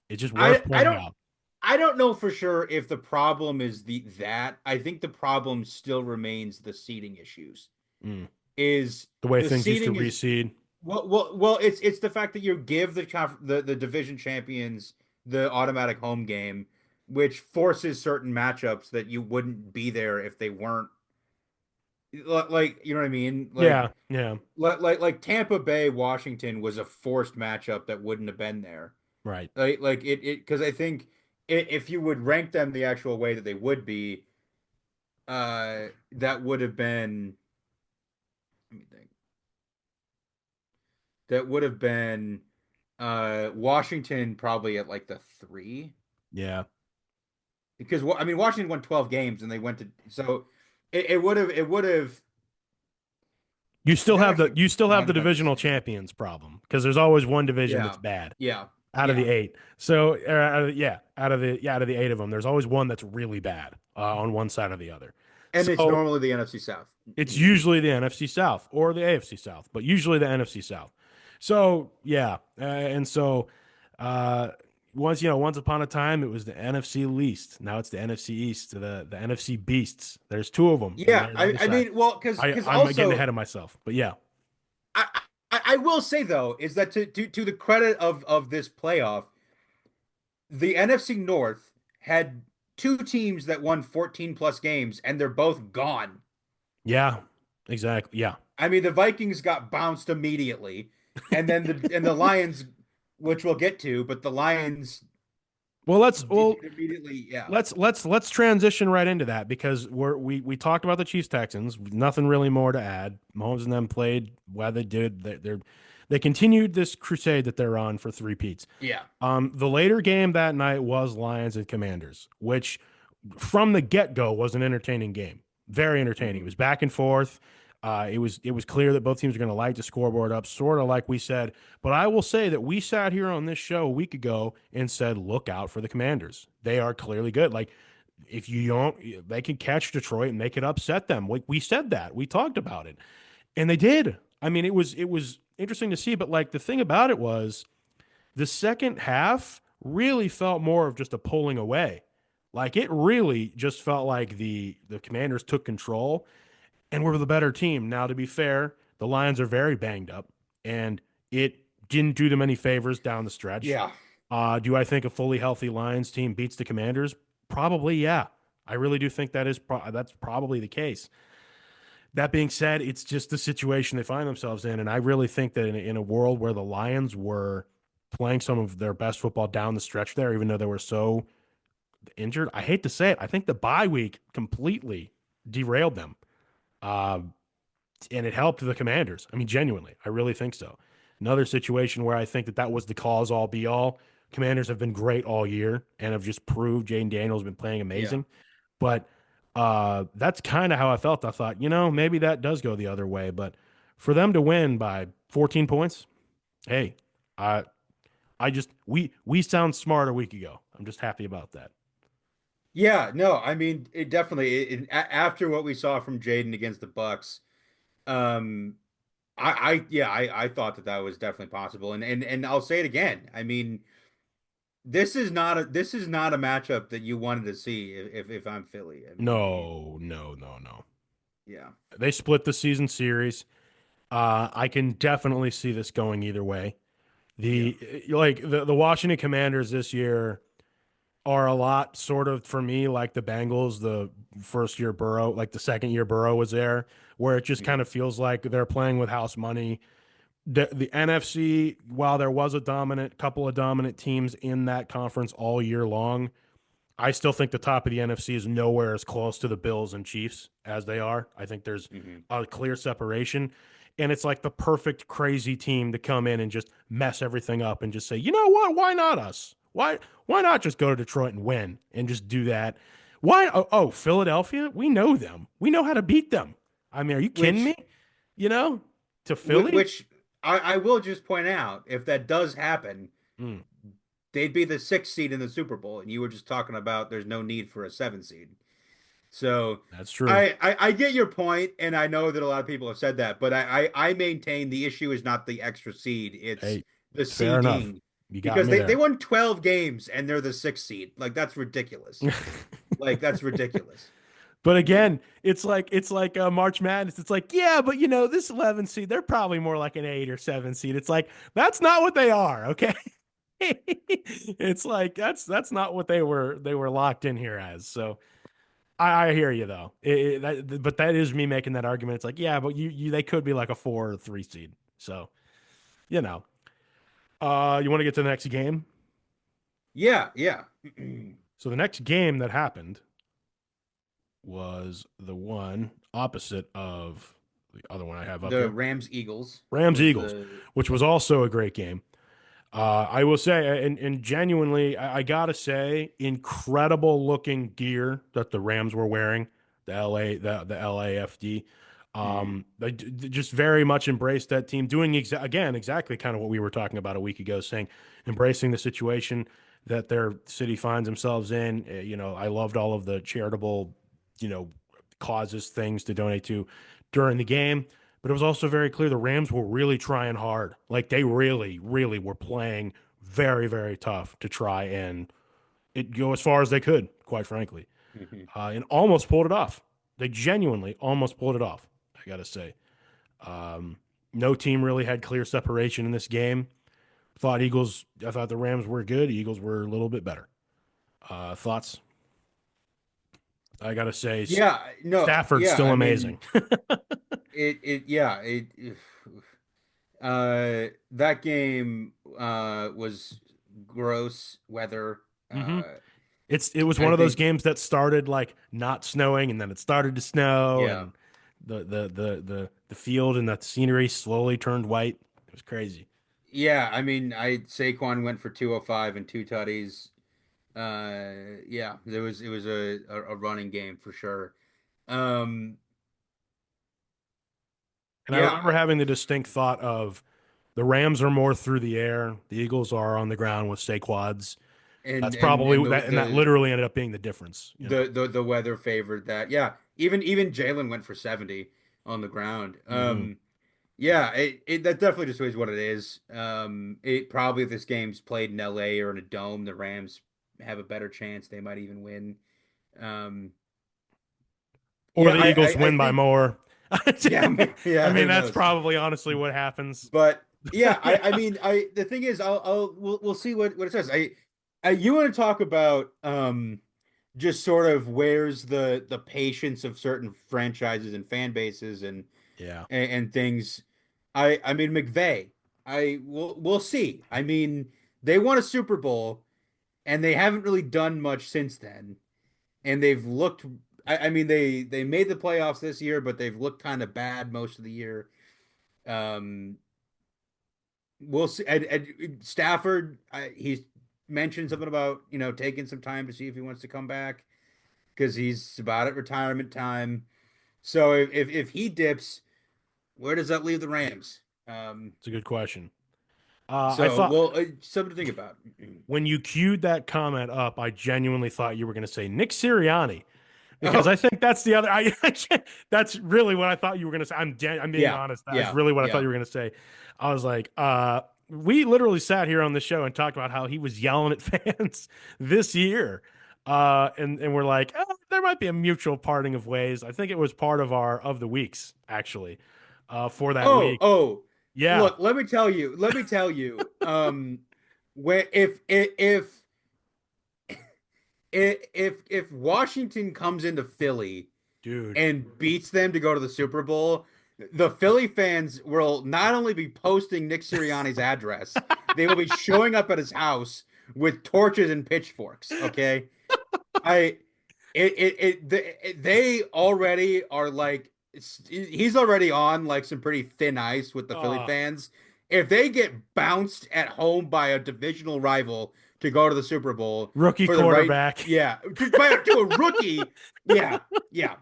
A: It's just
B: I
A: worth
B: I
A: pointing
B: don't
A: out.
B: I don't know for sure if the problem is that. I think the problem still remains the seating issues.
A: Mm.
B: Is
A: The way
B: the
A: things used to
B: seating is
A: reseed.
B: well, it's the fact that you give the division champions the automatic home game, which forces certain matchups that you wouldn't be there if they weren't like you know what I mean?
A: Yeah, yeah,
B: Like Tampa Bay Washington was a forced matchup that wouldn't have been there.
A: right.
B: Like it because I think if you would rank them the actual way that they would be, that would have been let me think. That would have been Washington probably at like the 3
A: Yeah.
B: because I mean Washington won 12 games and they went to so it would have that actually
A: You still have
B: might
A: the
B: have been the
A: divisional
B: same.
A: champions problem because there's always one division that's
B: Yeah.
A: bad
B: Yeah.
A: out of the
B: Yeah.
A: eight. So out of the eight of them, there's always one that's really bad on one side or the other.
B: And it's
A: So
B: normally the NFC South.
A: it's usually the NFC South or the AFC South, but usually the NFC South. So yeah, and so uh, once upon a time, it was the NFC least. Now it's the NFC East, the NFC beasts. There's two of them, and
B: Yeah,
A: they're the other
B: I
A: side.
B: mean, well, because
A: I'm getting
B: also
A: ahead of myself, but yeah,
B: I, I will say though is that to the credit of this playoff, the NFC North had two teams that won 14 plus games, and they're both gone.
A: yeah, exactly, yeah.
B: I mean, the Vikings got bounced immediately, and then the Lions, which we'll get to, but the Lions
A: Well,
B: didn't immediately. Yeah,
A: let's transition right into that because we talked about the Chiefs Texans. Nothing really more to add. Mahomes and them played well. They did. They continued this crusade that they're on for three peats.
B: yeah.
A: The later game that night was Lions and Commanders, which from the get go was an entertaining game. Very entertaining. It
B: Mhm.
A: was back and forth. It was clear that both teams were going to light the scoreboard up, sort of like we said. But I will say that we sat here on this show a week ago and said, "Look out for the Commanders. They are clearly good. Like if you don't, they could catch Detroit and they could upset them. We said that. We talked about it, and they did. I mean, it was interesting to see. But like the thing about it was the second half really felt more of just a pulling away. Like it really just felt like the Commanders took control and were the better team. Now, to be fair, The Lions are very banged up, and it didn't do them any favors down the stretch.
B: Yeah.
A: Do I think a fully healthy Lions team beats the Commanders? Probably, yeah. I really do think that's probably the case. That being said, it's just the situation they find themselves in, and I really think that in a world where the Lions were playing some of their best football down the stretch there, even though they were so injured, I hate to say it, I think the bye week completely derailed them. Uh, and it helped the Commanders. I mean, genuinely, I really think so. Another situation where I think that was the cause all be all. Commanders have been great all year and have just proved Jaden Daniels has been playing
B: Yeah.
A: amazing. But that's kind of how I felt. I thought, maybe that does go the other way. But for them to win by 14 points, hey, I we sound smart a week ago. I'm just happy about that.
B: Yeah, no, I mean it definitely after what we saw from Jaden against the Bucks, um I thought that was definitely possible. And I'll say it again. I mean, this is not a matchup that you wanted to see if I'm Philly. I mean,
A: No, no, no, no.
B: yeah.
A: They split the season series. I can definitely see this going either way.
B: Yeah.
A: The Washington Commanders this year are a lot sort of for me like the Bengals the first year Burrow, like the second year Burrow was there, where it just kind
B: Mhm.
A: of feels like they're playing with house money. The NFC, while there was a dominant couple of dominant teams in that conference all year long, I still think the top of the NFC is nowhere as close to the Bills and Chiefs as they are. I think there's
B: Mhm.
A: a clear separation. And it's like the perfect crazy team to come in and just mess everything up and just say, you know what? Why not us? Why not just go to Detroit and win and just do that? Why? Philadelphia? We know them. We know how to beat them. I mean, are you kidding me?
B: Which
A: You know, to
B: whi-
A: Philly?
B: which I will just point out, if that does happen,
A: Mm,
B: they'd be the sixth seed in the Super Bowl, and you were just talking about there's no need for a seven seed. So
A: that's true.
B: I get your point, and I know that a lot of people have said that, but I maintain the issue is not the extra seed, it's
A: Hey,
B: the
A: fair enough.
B: seeding.
A: You got
B: Because
A: me
B: they
A: there.
B: won 12 games and they're the sixth seed. Like that's ridiculous. Like that's ridiculous.
A: But again, it's like March Madness. It's like, yeah, but this 11 seed, they're probably more like an 8 or 7 seed. It's like that's not what they are, okay? It's like that's not what they were locked in here as. So I hear you though. But that is me making that argument. It's like, yeah, but you they could be like a 4 or 3 seed. So, you know. You want to get to the next game?
B: Yeah, yeah.
A: So the next game that happened was the one opposite of the other one I have up
B: The
A: here.
B: Rams Eagles
A: Rams
B: was
A: Eagles,
B: the
A: which was also a great game. I will say, and genuinely, I gotta say, incredible looking gear that the Rams were wearing, the LAFD.
B: Mhm.
A: They just very much embraced that team, doing exactly kind of what we were talking about a week ago, saying embracing the situation that their city finds themselves in. I loved all of the charitable, you know, causes, things to donate to during the game. But it was also very clear the Rams were really trying hard. Like they really, really were playing very, very tough to try and go as far as they could, quite frankly,
B: Mhm.
A: and almost pulled it off. They genuinely almost pulled it off. I got to say, um, no team really had clear separation in this game. I thought the Rams were good. Eagles were a little bit better. Thoughts? I got to say,
B: Yeah, no,
A: Stafford's
B: yeah,
A: still
B: I
A: amazing.
B: mean that game was gross weather.
A: hmm it was
B: I
A: one of those
B: think
A: games that started like not snowing and then it started to snow
B: yeah.
A: and the field and the scenery slowly turned white. It was crazy.
B: Yeah, I mean, I Saquon went for 205 and two tutties. Yeah, it was a running game for sure. Um,
A: And I remember
B: yeah,
A: having the distinct thought of the Rams are more through the air, the Eagles are on the ground with Saquads. That's
B: and
A: probably that, and that literally ended up being the difference.
B: the weather favored that. Yeah, even Jalen went for 70 on the ground.
A: Hmm
B: Yeah, that definitely just is what it is. It probably if this game's played in LA or in a dome, the Rams have a better chance. They might even win. Um,
A: Or
B: yeah,
A: the Eagles
B: I
A: win by
B: think
A: more.
B: Yeah,
A: I
B: yeah,
A: mean,
B: who
A: that's
B: knows?
A: probably honestly what happens.
B: But yeah, I mean, the thing is, we'll see what it says. You want to talk about just sort of where's the patience of certain franchises and fan bases
A: Yeah,
B: and things. I mean, McVay. We'll see. I mean, they won a Super Bowl and they haven't really done much since then. And they've looked. I mean, they made the playoffs this year, but they've looked kind of bad most of the year. Um, we'll see. And Stafford, he's mentioned something about taking some time to see if he wants to come back because he's about at retirement time. So if he dips, where does that leave the Rams?
A: it's a good question. I
B: So
A: thought
B: well, something to think about.
A: when you queued that comment up, I genuinely thought you were going to say Nick Sirianni because I
B: Oh
A: think that's the other. That's really what I thought you were going to say. I'm being
B: yeah,
A: honest. That's
B: yeah,
A: really what I thought
B: yeah.
A: you were going to say. I was like, we literally sat here on the show and talked about how he was yelling at fans this year. And we're like, oh, there might be a mutual parting of ways. I think it was part of our of the weeks actually, for that
B: Oh,
A: week.
B: oh,
A: Yeah,
B: look, let me tell you, where if Washington comes into Philly
A: dude.
B: and beats them to go to the Super Bowl, the Philly fans will not only be posting Nick Sirianni's address, they will be showing up at his house with torches and pitchforks. Okay, I they already are like he's already on like some pretty thin ice with the Philly
A: Uh,
B: fans. If they get bounced at home by a divisional rival to go to the Super Bowl
A: Rookie
B: for the right,
A: quarterback.
B: yeah, to a rookie, yeah, yeah,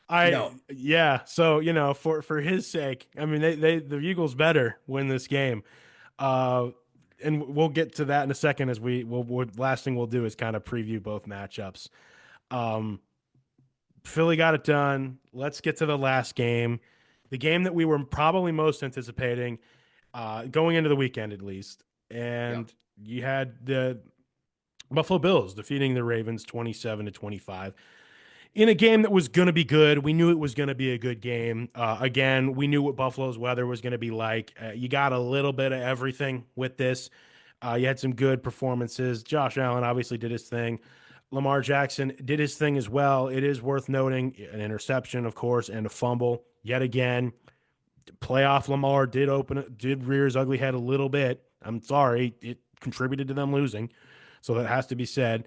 B: no,
A: Yeah. So for his sake, I mean, the Eagles better win this game. Uh, and we'll get to that in a second as last thing we'll do is kind of preview both matchups. Um, Philly got it done. Let's get to the last game, the game that we were probably most anticipating, going into the weekend at least.
B: yeah.
A: And you had the Buffalo Bills defeating the Ravens 27-25 in a game that was going to be good. We knew it was going to be a good game. Again, we knew what Buffalo's weather was going to be like. You got a little bit of everything with this. You had some good performances. Josh Allen obviously did his thing. Lamar Jackson did his thing as well. It is worth noting an interception, of course, and a fumble yet again. Playoff Lamar did rear his ugly head a little bit. I'm sorry, it contributed to them losing, so that has to be said.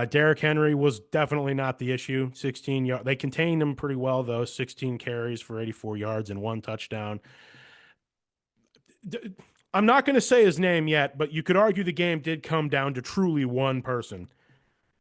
A: Derrick Henry was definitely not the issue. 16 yards. They contained him pretty well though. 16 carries for 84 yards and one touchdown. I'm not going to say his name yet, but you could argue the game did come down to truly one person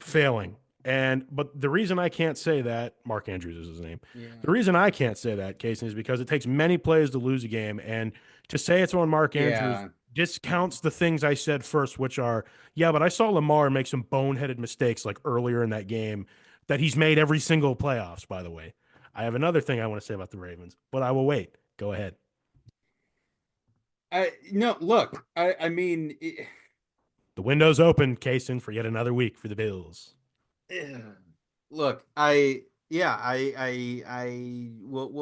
A: failing. But the reason I can't say that, Mark Andrews is his name.
B: Yeah.
A: The reason I can't say that, Casen, is because it takes many plays to lose a game. And to say it's on Mark Andrews
B: Yeah.
A: discounts the things I said first, which are, yeah, but I saw Lamar make some boneheaded mistakes like earlier in that game that he's made every single playoffs, by the way. I have another thing I want to say about the Ravens, but I will wait. Go ahead.
B: I no, look, I mean,
A: The window's open, Casen, for yet another week for the Bills.
B: look, we'll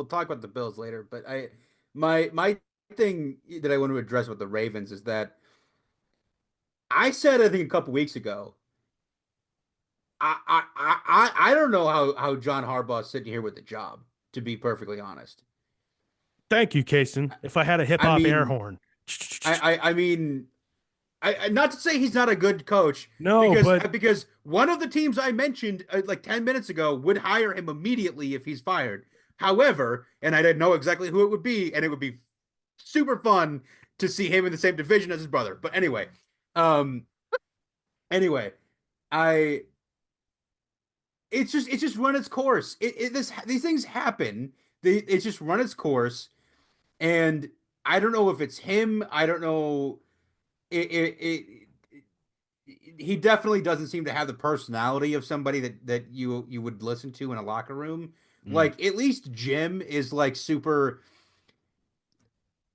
B: talk about the Bills later, but my thing that I want to address with the Ravens is that I said I think a couple weeks ago, I don't know how John Harbaugh is sitting here with the job, to be perfectly honest.
A: Thank you, Casen. If I had a hip
B: I
A: hop air
B: mean,
A: horn.
B: I mean, not to say he's not a good coach
A: No, but
B: because one of the teams I mentioned like 10 minutes ago would hire him immediately if he's fired. However, and I didn't know exactly who it would be, and it would be super fun to see him in the same division as his brother. But um, anyway, I it's just run its course. These things happen. It's just run its course, and I don't know if it's him. I don't know. It he definitely doesn't seem to have the personality of somebody that you would listen to in a locker room.
A: mm,
B: Like at least Jim is like super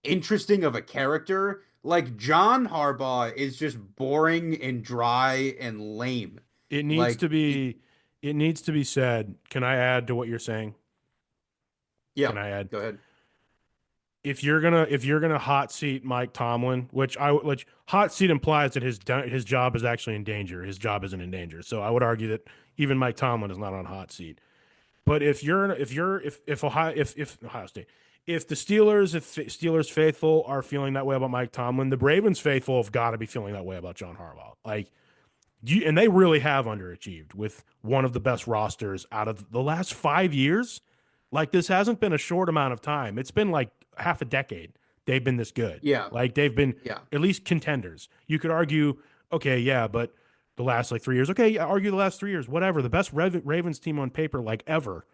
B: interesting of a character. Like John Harbaugh is just boring and dry and lame.
A: it needs
B: Like
A: to be it needs to be said. Can I add to what you're saying?
B: Yeah,
A: Can I add?
B: go ahead.
A: If you're gonna hot seat Mike Tomlin, which hot seat implies that his job is actually in danger. His job isn't in danger. So I would argue that even Mike Tomlin is not on hot seat. But if Ohio State, if the Steelers faithful are feeling that way about Mike Tomlin, the Ravens faithful have got to be feeling that way about John Harbaugh. And they really have underachieved with one of the best rosters out of the last 5 years. Like, this hasn't been a short amount of time. It's been like half a decade. They've been this good.
B: Yeah,
A: Like, they've been
B: yeah.
A: at least contenders. You could argue, okay, yeah, but the last like 3 years. Okay, yeah, argue the last 3 years. Whatever. The best Ravens team on paper, like ever,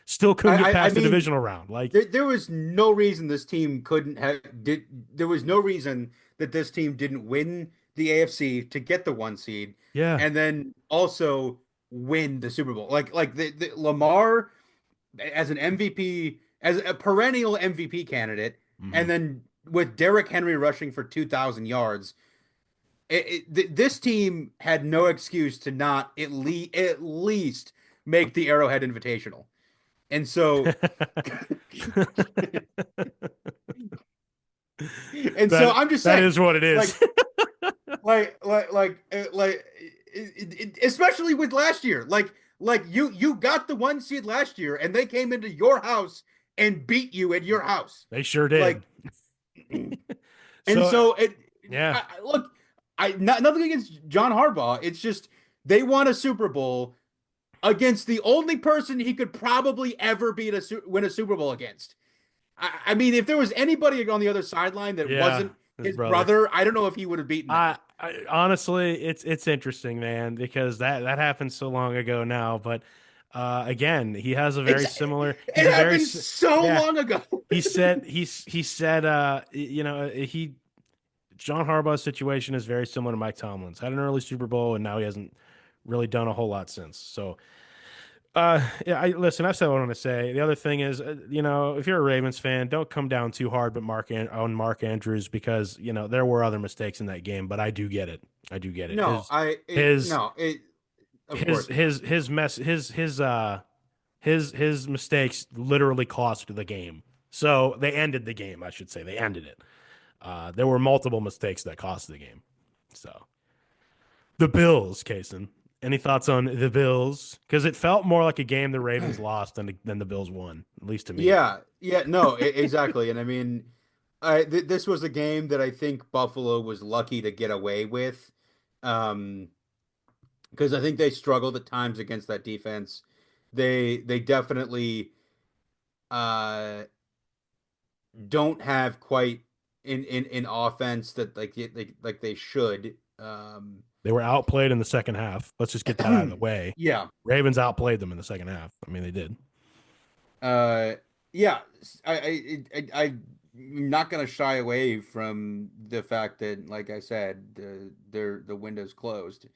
A: still couldn't get
B: I
A: past the
B: mean,
A: divisional round. Like,
B: there was no reason this team couldn't have did. There was no reason that this team didn't win the AFC to get the 1 seed,
A: yeah.
B: and then also win the Super Bowl. Like the Lamar as an MVP, as a perennial MVP candidate,
A: Hmm.
B: and then with Derrick Henry rushing for 2,000 yards. This team had no excuse to not at least make the Arrowhead Invitational. And so
A: that
B: I'm just
A: that
B: saying,
A: is what it
B: like,
A: is.
B: especially with last year, like you got the 1 seed last year, and they came into your house and beat you at your house,
A: They sure
B: like,
A: did.
B: and
A: So
B: so
A: yeah,
B: look, nothing against John Harbaugh. It's just they won a Super Bowl against the only person he could probably ever win a Super Bowl against. I mean, if there was anybody on the other sideline that
A: yeah,
B: wasn't
A: his
B: his
A: brother.
B: brother, I don't know if he would have beaten them.
A: I honestly, it's interesting, man, because that happened so long ago now. But again, he has a very similar. He's
B: It
A: a very
B: happened so
A: yeah.
B: long ago.
A: He said he John Harbaugh's situation is very similar to Mike Tomlin's. Had an early Super Bowl, and now he hasn't really done a whole lot since. So yeah, listen. I've said what I want to say. The other thing is, if you're a Ravens fan, don't come down too hard, but on Mark Andrews, because there were other mistakes in that game. But I do get it. I do get it.
B: No,
A: His
B: no, of
A: his
B: course not.
A: his his mess his mistakes literally cost the game. So they ended the game. I should say they ended it. There were multiple mistakes that cost the game. So the Bills, Casen. Any thoughts on the Bills? Because it felt more like a game the Ravens lost than the Bills won, at least to me.
B: Yeah, yeah, no, exactly. And I mean, this was a game that I think Buffalo was lucky to get away with, um, because I think they struggled at times against that defense. They definitely uh don't have quite in offense that like they should.
A: They were outplayed in the second half. Let's just get that out of the way.
B: Yeah.
A: Ravens outplayed them in the second half. I mean, they did.
B: Uh, yeah, I'm not gonna shy away from the fact that, like I said, the window's closed.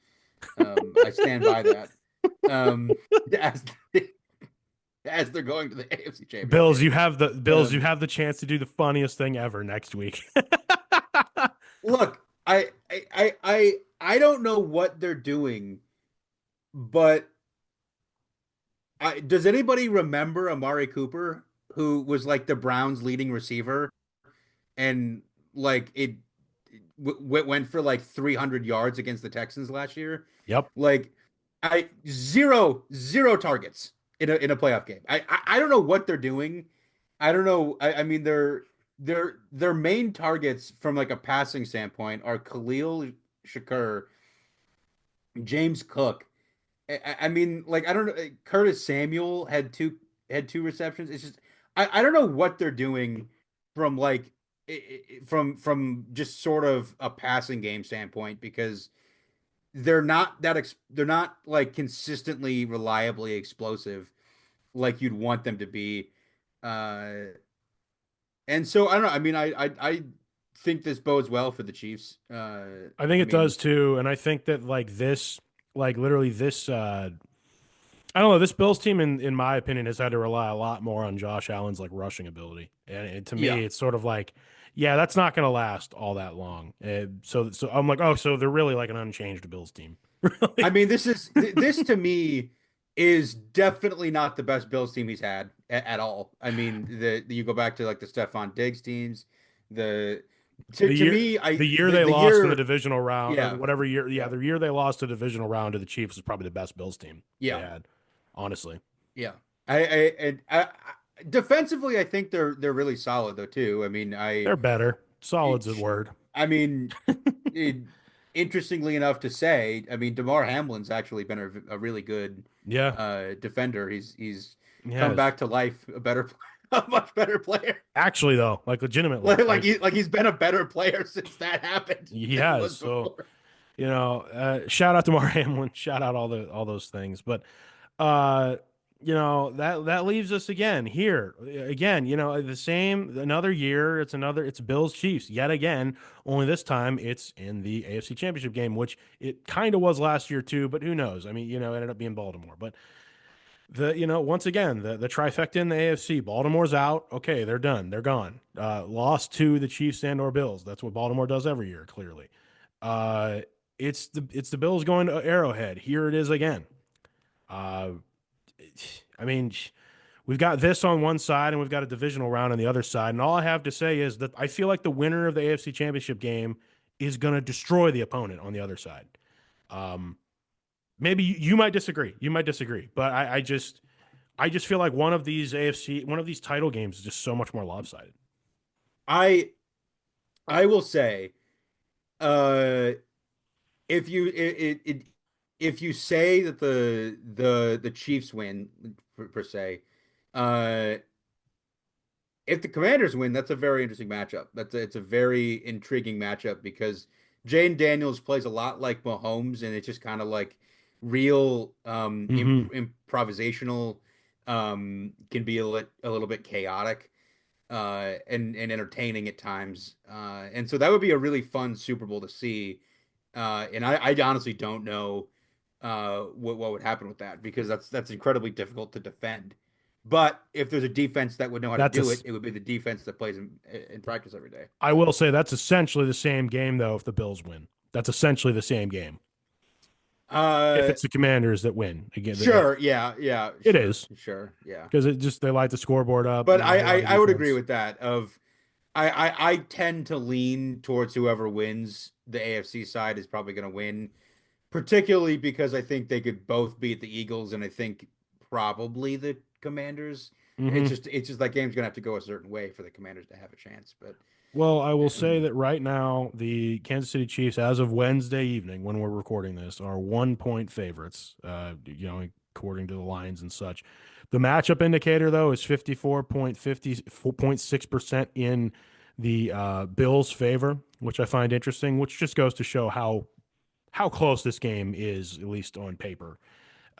B: I stand by that. Um, as as they're going to the AFC
A: Bills,
B: Championship.
A: You
B: Um,
A: have the chance to do the funniest thing ever next week.
B: Look, I don't know what they're doing, but does anybody remember Amari Cooper, who was like the Browns' leading receiver, and like it went for like 300 yards against the Texans last year?
A: Yep.
B: Like, I zero targets in a playoff game. I don't know what they're doing. I don't know. I mean, their main targets from like a passing standpoint are Khalil Shakur, James Cook. I mean, like, I don't know. Curtis Samuel had two receptions. It's just I don't know what they're doing from like from just sort of a passing game standpoint, because they're not like consistently reliably explosive like you'd want them to be. Uh, and so I don't know. I mean, I think this bodes well for the Chiefs.
A: I think
B: I
A: it
B: mean,
A: does too. And I think that literally this, I don't know, this Bills team, in my opinion, has had to rely a lot more on Josh Allen's like rushing ability. And to
B: yeah.
A: me, it's sort of like, yeah, that's not going to last all that long. So I'm like, oh, so they're really like an unchanged Bills team.
B: I
A: Really?
B: mean, this to me is definitely not the best Bills team he's had at all. I mean, you go back to like the Stephon Diggs teams, the
A: The
B: to
A: year
B: me,
A: the year they
B: the
A: lost in the
B: year,
A: divisional round or
B: yeah,
A: whatever year, yeah,
B: yeah,
A: the year they lost the divisional round to the Chiefs is probably the best Bills team they
B: yeah,
A: had, honestly.
B: yeah. Defensively, I think they're really solid though too. I mean,
A: They're better. Solid's a
B: it,
A: word.
B: I mean, it, interestingly enough to say, I mean, Damar Hamlin's actually been a really good
A: Yeah,
B: defender. He's come
A: yes.
B: back to life a better, a much better player.
A: Actually, though, like legitimately, like
B: Like he's been a better player since that happened
A: he
B: than he
A: has.
B: was
A: So
B: before.
A: shout out to Mar Hamlin, shout out all those things. But uh, that leaves us again here again. The same another year. It's Bills Chiefs yet again. Only this time it's in the AFC Championship game, which it kind of was last year too. But who knows? I mean, it ended up being Baltimore. But once again, the trifecta in the AFC. Baltimore's out. Okay, they're done. They're gone. Lost to the Chiefs and or Bills. That's what Baltimore does every year. Clearly, uh, it's the Bills going to Arrowhead. Here it is again. Uh, I mean, we've got this on one side and we've got a divisional round on the other side. And all I have to say is that I feel like the winner of the AFC Championship game is going to destroy the opponent on the other side. Um, maybe you might disagree. You might disagree, but I just feel like one of these title games is just so much more lopsided.
B: I I will say, uh, if you if you say that the Chiefs win per se, uh, if the Commanders win, that's a very interesting matchup. It's a very intriguing matchup because Jane Daniels plays a lot like Mahomes, and it's just kind of like real
A: Mm-hmm.
B: improvisational, can be a little bit chaotic, and entertaining at times. And so that would be a really fun Super Bowl to see. And I honestly don't know what would happen with that because that's incredibly difficult to defend. But if there's a defense that would know how to
A: That's
B: do
A: a.
B: it, it would be the defense that plays in practice every day.
A: I will say that's essentially the same game though. If the Bills win, that's essentially the same game. If
B: Uh,
A: it's the Commanders that win again,
B: sure, yeah, yeah,
A: it
B: sure,
A: is
B: sure, yeah.
A: because it just they light the scoreboard up.
B: But
A: A whole lot of
B: I would agree
A: defense.
B: with that. I tend to lean towards whoever wins the AFC side is probably going to win, particularly because I think they could both beat the Eagles, and I think probably the Commanders.
A: Hmm.
B: It's just that game's gonna have to go a certain way for the Commanders to have a chance. But
A: Well, I will say
B: um,
A: that right now, the Kansas City Chiefs, as of Wednesday evening, when we're recording this, are 1 point favorites. According to the lines and such. The matchup indicator, though, is 54.6% in the Bills' favor, which I find interesting. Which just goes to show how close this game is, at least on paper.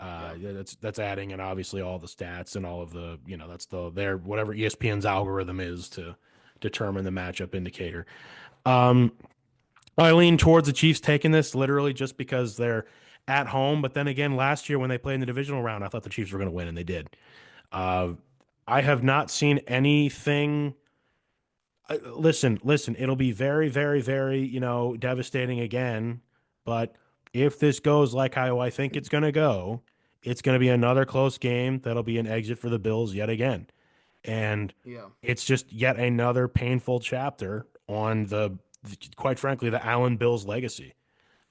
B: yeah,
A: That's adding and obviously all the stats and all of the that's their whatever ESPN's algorithm is to determine the matchup indicator. Um, I lean towards the Chiefs taking this literally just because they're at home. But then again, last year when they played in the divisional round, I thought the Chiefs were going to win, and they did. Uh, I have not seen anything. Listen. It'll be very, very, very, devastating again. But if this goes like how I think it's going to go, it's going to be another close game that'll be an exit for the Bills yet again. And
B: yeah.
A: it's just yet another painful chapter on quite frankly, the Allen Bills legacy.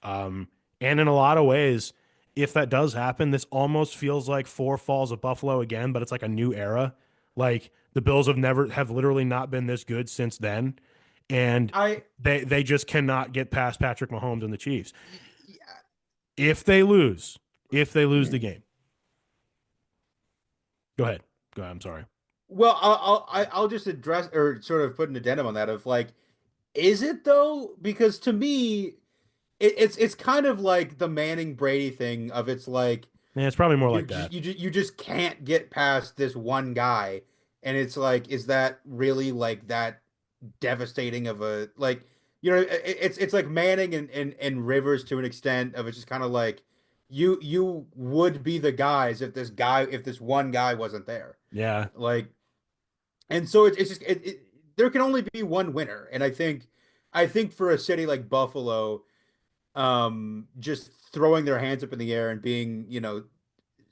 A: Um, and in a lot of ways, if that does happen, this almost feels like Four Falls of Buffalo again, but it's like a new era. Like the Bills have literally not been this good since then, and
B: I
A: they just cannot get past Patrick Mahomes and the Chiefs.
B: yeah.
A: If they lose, if they lose the game, go ahead. Go ahead. I'm sorry.
B: Well, I'll just address or sort of put an addendum on that of like, is it though? Because to me, it's kind of like the Manning Brady thing of it's like
A: Yeah, it's probably more like that.
B: you just can't get past this one guy, and it's like, is that really like that devastating of a like, it's like Manning and Rivers to an extent of it's just kind of like you would be the guys if this one guy wasn't there,
A: Yeah.
B: like, and so it's just there can only be one winner, and I think for a city like Buffalo, just throwing their hands up in the air and being,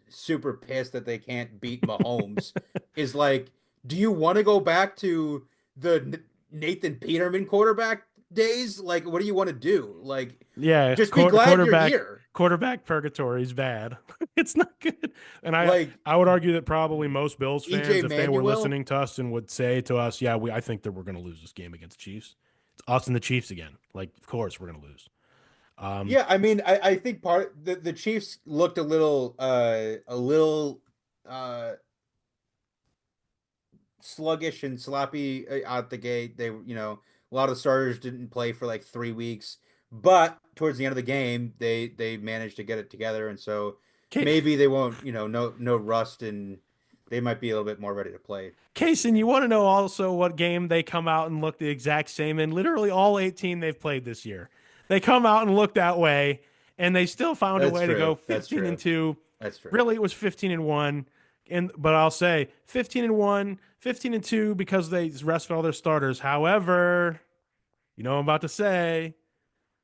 B: super pissed that they can't beat Mahomes is like, do you want to go back to the Nathan Peterman quarterback days? Like, what do you want to do? Like,
A: Yeah,
B: just be glad you're here.
A: quarterback purgatory is bad. It's not good. And
B: Like
A: I would argue that probably most Bills
B: EJ
A: fans, if they were
B: Manuel.
A: listening to us and would say to us, yeah, I think that we're going to lose this game against the Chiefs. It's us and the Chiefs again. Like, of course we're going to lose. Um,
B: Yeah, I mean, I think the Chiefs looked a little uh sluggish and sloppy out the gate. A lot of the starters didn't play for like 3 weeks, but towards the end of the game, they managed to get it together, and so maybe they won't, no rust, and they might be a little bit more ready to play.
A: Casen, you want to know also what game they come out and look the exact same in? Literally all 18 they've played this year. They come out and look that way, and they still found a
B: That's
A: way to go
B: true. That's
A: 15 and
B: true.
A: 2.
B: That's true.
A: Really, it was 15 and 1. But I'll say 15 and 1, 15 and 2 because they rested all their starters. However, you know what I'm about to say,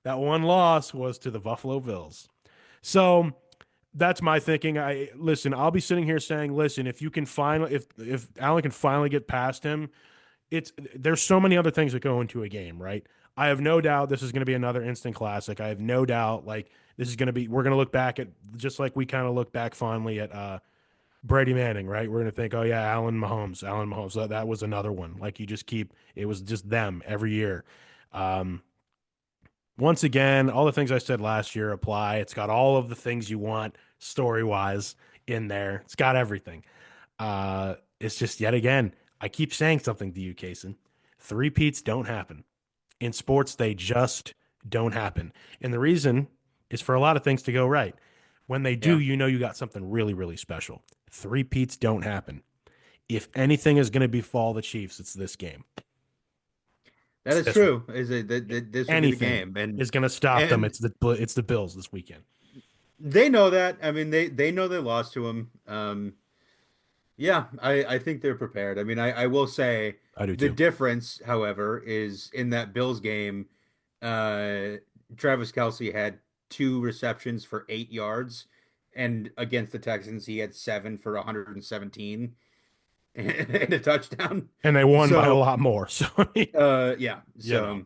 A: that one loss was to the Buffalo Bills. So that's my thinking. I listen. I'll be sitting here saying, listen, if you can finally, if Allen can finally get past him, it's there's so many other things that go into a game, right? I have no doubt this is going to be another instant classic. I have no doubt like this is going to be. We're going to look back at just like we kind of look back fondly at Brady Manning, right? We're going to think, oh yeah, Allen Mahomes. That was another one. Like you just keep. It was just them every year. Um, Once again, all the things I said last year apply. It's got all of the things you want story wise in there. It's got everything. It's just yet again, I keep saying something to you, Kason. Three-peats don't happen. In sports, they just don't happen. And the reason is for a lot of things to go right. When they do,
B: Yeah.
A: you know you got something really, really special. Three-peats don't happen. If anything is going to befall the Chiefs, it's this game.
B: That
A: It's
B: is
A: this one.
B: true. This will be the
A: Anything
B: game,
A: is going to stop them.
B: and
A: It's the Bills this weekend.
B: they know that. I mean, they know they lost to him. Yeah, I think they're prepared. I mean, I will say
A: I do
B: the
A: too.
B: difference, however, is in that Bills game, uh, Travis Kelce had 2 receptions for 8 yards, and against the Texans, he had 7 for 117 and a touchdown.
A: And they won by a
B: So,
A: lot more. So I mean,
B: yeah.
A: you know.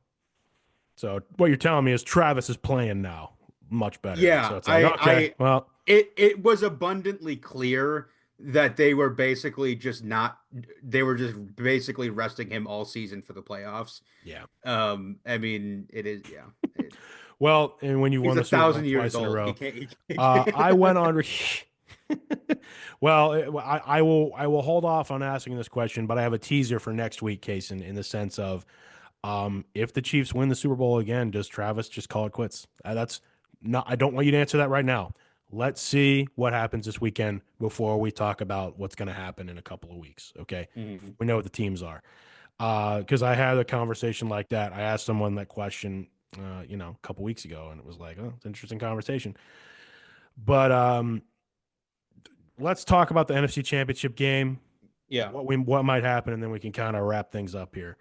B: So,
A: So what you're telling me is Travis is playing now much better. And so
B: yeah,
A: it's like, okay, well,
B: it was abundantly clear that they were basically just not they were just basically resting him all season for the playoffs.
A: yeah.
B: I mean, it is, yeah.
A: Well, and when you
B: He's
A: won
B: a
A: the Super Bowl
B: thousand years
A: twice in a
B: old.
A: row,
B: He
A: I
B: can't.
A: went on. Well, I will hold off on asking this question, but I have a teaser for next week, Case, in the sense of if the Chiefs win the Super Bowl again, does Travis just call it quits? That's not. I don't want you to answer that right now. Let's see what happens this weekend before we talk about what's going to happen in a couple of weeks. Okay,
B: Mhm.
A: we know what the teams are. Because I had a conversation like that. I asked someone that question, a couple weeks ago, and it was like, oh, it's an interesting conversation. But let's talk about the NFC Championship game,
B: Yeah.
A: what might happen, and then we can kind of wrap things up here.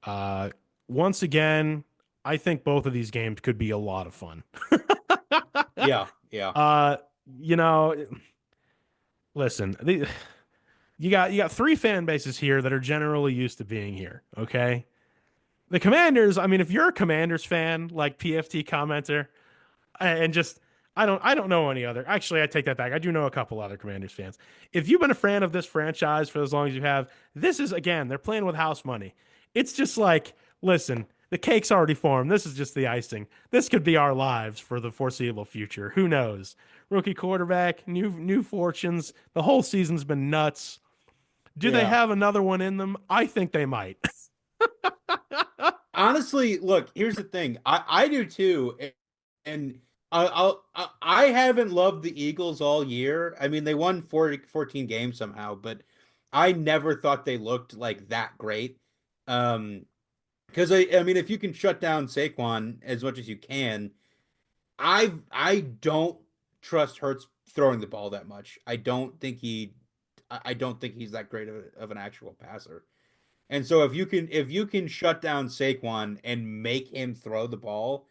A: Uh, Once again, I think both of these games could be a lot of fun.
B: Yeah. Yeah.
A: uh, you know, listen, you got three fan bases here that are generally used to being here. Okay, the Commanders. I mean, if you're a Commanders fan, like PFT commenter, and just I don't know any other. Actually, I take that back. I do know a couple other Commanders fans. If you've been a fan of this franchise for as long as you have, this is again they're playing with house money. It's just like listen, the cake's already formed. This is just the icing. This could be our lives for the foreseeable future. Who knows? Rookie quarterback, new fortunes. The whole season's been nuts. Do they
B: Yeah.
A: have another one in them? I think they might.
B: Honestly, look, here's the thing. I do too, and I haven't loved the Eagles all year. I mean, they won 14 games somehow, but I never thought they looked like that great. Um, because I mean, if you can shut down Saquon as much as you can, I don't trust Hurts throwing the ball that much. I don't think he's that great of an actual passer. And so if you can shut down Saquon and make him throw the ball,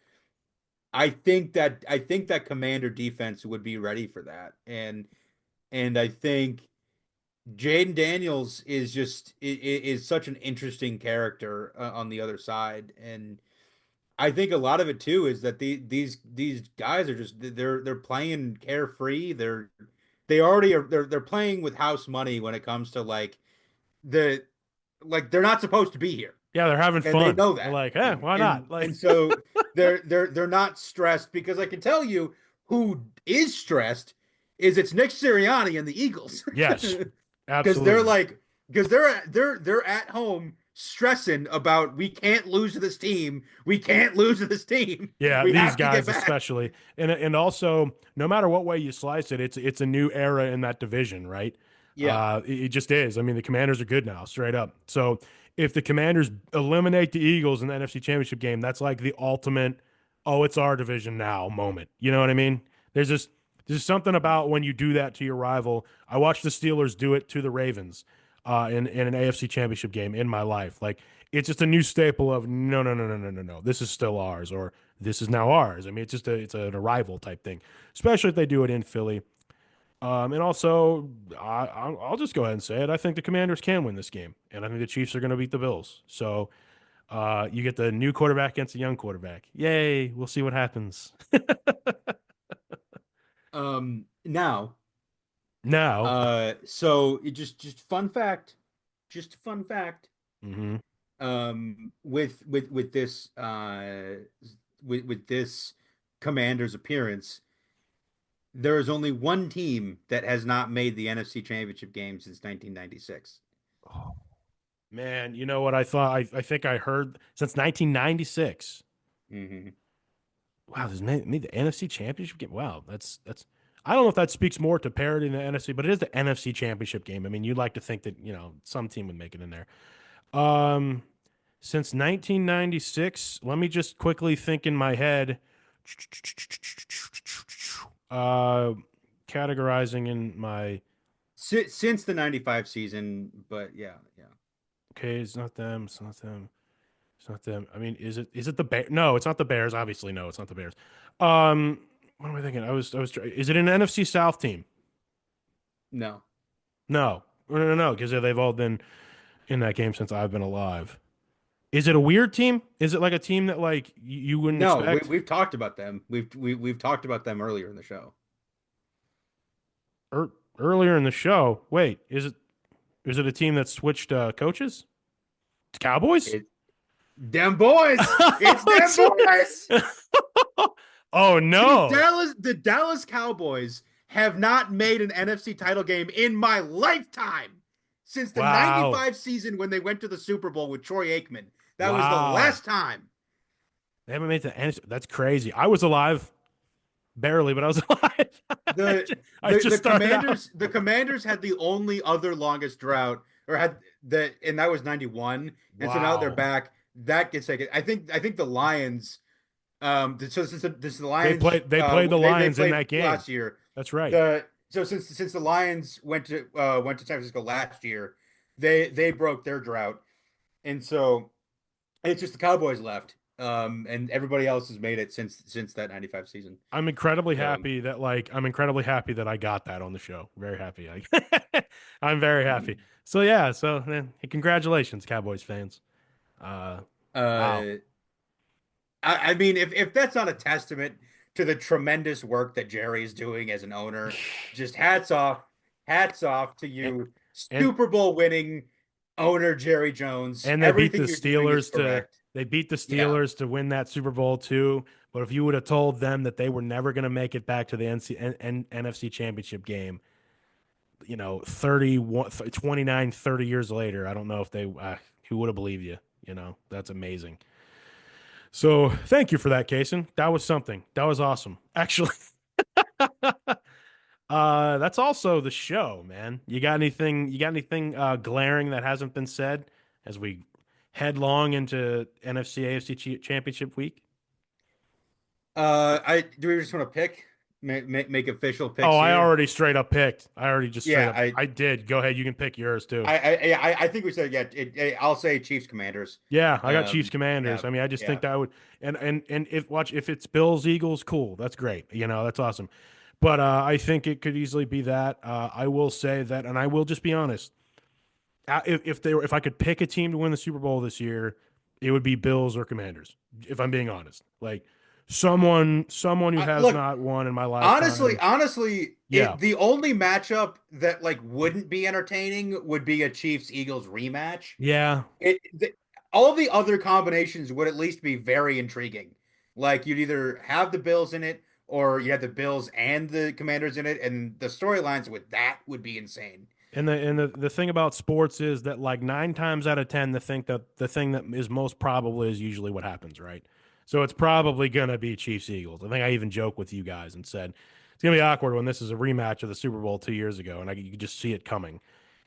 B: I think that Commander defense would be ready for that. And and I think Jaden Daniels is such an interesting character on the other side, and I think a lot of it too is that these guys are just they're playing carefree. They already are they're playing with house money when it comes to the they're not supposed to be here,
A: Yeah, they're having
B: and they
A: fun.
B: know
A: They're
B: that,
A: like, why not?
B: and
A: Like,
B: so they're not stressed because I can tell you who is stressed is it's Nick Sirianni and the Eagles
A: yes,
B: because they're
A: absolutely.
B: like because they're at home stressing about we can't lose to this team,
A: Yeah,
B: we
A: these
B: have to get
A: guys
B: back.
A: especially, and also no matter what way you slice it, it's a new era in that division, right?
B: Yeah.
A: It just is. I mean, the Commanders are good now, straight up. So if the Commanders eliminate the Eagles in the NFC Championship game, that's like the ultimate, oh, it's our division now moment. You know what I mean? There's something about when you do that to your rival. I watched the Steelers do it to the Ravens in an AFC Championship game in my life. Like it's just a new staple of no, no, no, no, no, no, no. This is still ours, or this is now ours. I mean, it's an arrival type thing, especially if they do it in Philly. And also, I'll just go ahead and say it. I think the Commanders can win this game, and I think the Chiefs are going to beat the Bills. So you get the new quarterback against the young quarterback. Yay! We'll see what happens.
B: Now,
A: Now,
B: so it just fun fact, just fun fact.
A: hmm
B: With this with this Commander's appearance, there is only one team that has not made the NFC Championship game since 1996.
A: oh, man, you know what I thought? I think I heard since 1996.
B: Hmm.
A: Wow, this made the NFC Championship game. Wow, that's. I don't know if that speaks more to parity in the NFC, but it is the NFC Championship game. I mean, you'd like to think that some team would make it in there. Um, since 1996, let me just quickly think in my head. Uh, categorizing in my
B: Since the 95 season, but yeah, yeah.
A: okay, it's not them. It's not them. It's not them. I mean, is it the Bear? No, it's not the Bears. Obviously, no, it's not the Bears. What am I thinking? Is it an NFC South team?
B: No.
A: No, no, because they've all been in that game since I've been alive. Is it a weird team? Is it like a team that like you wouldn't
B: No,
A: expect?
B: we've talked about them. We've talked about them earlier in the show.
A: Earlier in the show, wait, is it a team that switched coaches? It's Cowboys?
B: It Them boys. It's them boys.
A: Oh no!
B: The Dallas Cowboys have not made an NFC title game in my lifetime since the
A: Wow!
B: 95 season when they went to the Super Bowl with Troy Aikman. That was the
A: Wow!
B: last time.
A: They haven't made the NFC. That's crazy. I was alive barely, but I was alive.
B: The
A: I just started out.
B: The Commanders had the only other longest drought or had the and that was 91. And so now they're
A: Wow!
B: back. That gets taken. I think the Lions so since the
A: They
B: Lions
A: played the
B: they
A: Lions in
B: played
A: that game.
B: last year.
A: That's right.
B: The so since the Lions went to San Francisco last year, they broke their drought, and so it's just the Cowboys left, and everybody else has made it since that 95 season. So
A: I'm incredibly happy that I got that on the show. Very happy. I'm very happy. So yeah, so man, congratulations, Cowboys fans. Uh, wow.
B: uh, I mean, if that's not a testament to the tremendous work that Jerry is doing as an owner, just hats off to
A: And,
B: you,
A: and
B: Super Bowl winning owner Jerry Jones.
A: and
B: Everything you're doing is correct.
A: they beat the
B: Yeah.
A: Steelers to win that Super Bowl too. But if you would have told them that they were never going to make it back to the NFC Championship game, 31, 29, 30 years later, I don't know if they who would have believed you. That's amazing. So thank you for that, Casen. That was something. That was awesome. Actually, that's also the show, man. You got anything? You got anything glaring that hasn't been said as we headlong into NFC AFC Championship week?
B: I do we just want to make official
A: Oh,
B: picks
A: I
B: here?
A: already straight up picked. I already just straight
B: Yeah,
A: up. I did. Go ahead. You can pick yours too.
B: I think we said yeah. I'll say Chiefs Commanders.
A: Yeah, I got Chiefs
B: Yeah,
A: Commanders. I mean, I just
B: yeah.
A: think that would and if if it's Bills Eagles, cool. That's great. That's awesome. But I think it could easily be that. I will say that, and I will just be honest. If I could pick a team to win the Super Bowl this year, it would be Bills or Commanders. If I'm being honest, like someone who has
B: Look,
A: not won in my
B: honestly,
A: lifetime.
B: honestly,
A: Yeah,
B: the only matchup that like wouldn't be entertaining would be a Chiefs Eagles rematch.
A: yeah,
B: All the other combinations would at least be very intriguing. Like you'd either have the Bills in it or you have the Bills and the Commanders in it, and the storylines with that would be insane.
A: and the thing about sports is that like 9 times out of 10, the thing that is most probable is usually what happens, right? So it's probably gonna be Chiefs Eagles. I think I even joked with you guys and said it's gonna be awkward when this is a rematch of the Super Bowl 2 years ago, and you can just see it coming.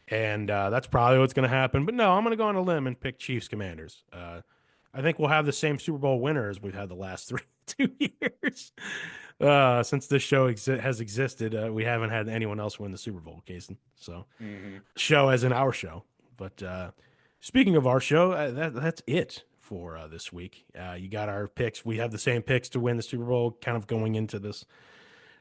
A: And that's probably what's going to happen. But no, I'm going to go on a limb and pick Chiefs Commanders. I think we'll have the same Super Bowl winners we've had the last 2 years. Since this show has existed, we haven't had anyone else win the Super Bowl, Casen. So,
B: Hmm.
A: show as in our show. But speaking of our show, that's it for this week. You got our picks. We have the same picks to win the Super Bowl, kind of going into this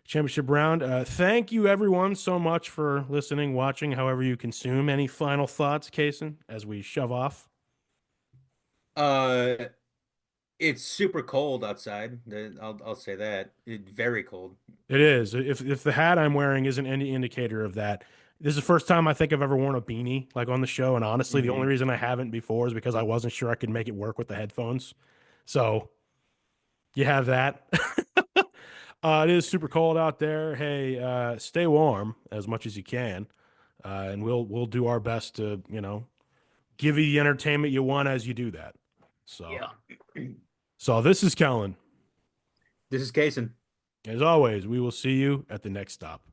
A: championship round. Thank you, everyone, so much for listening, watching, however you consume. Any final thoughts, Kason, as we shove off?
B: Uh, it's super cold outside. I'll say that. Very cold.
A: It is. If the hat I'm wearing isn't any indicator of that, this is the first time I think I've ever worn a beanie like on the show. And honestly, the only
B: Hmm.
A: reason I haven't before is because I wasn't sure I could make it work with the headphones. So you have that. It is super cold out there. Hey, stay warm as much as you can, and we'll do our best to give you the entertainment you want as you do that. So,
B: Yeah.
A: so this is Kellen.
B: This is Kasen.
A: As always, we will see you at the next stop.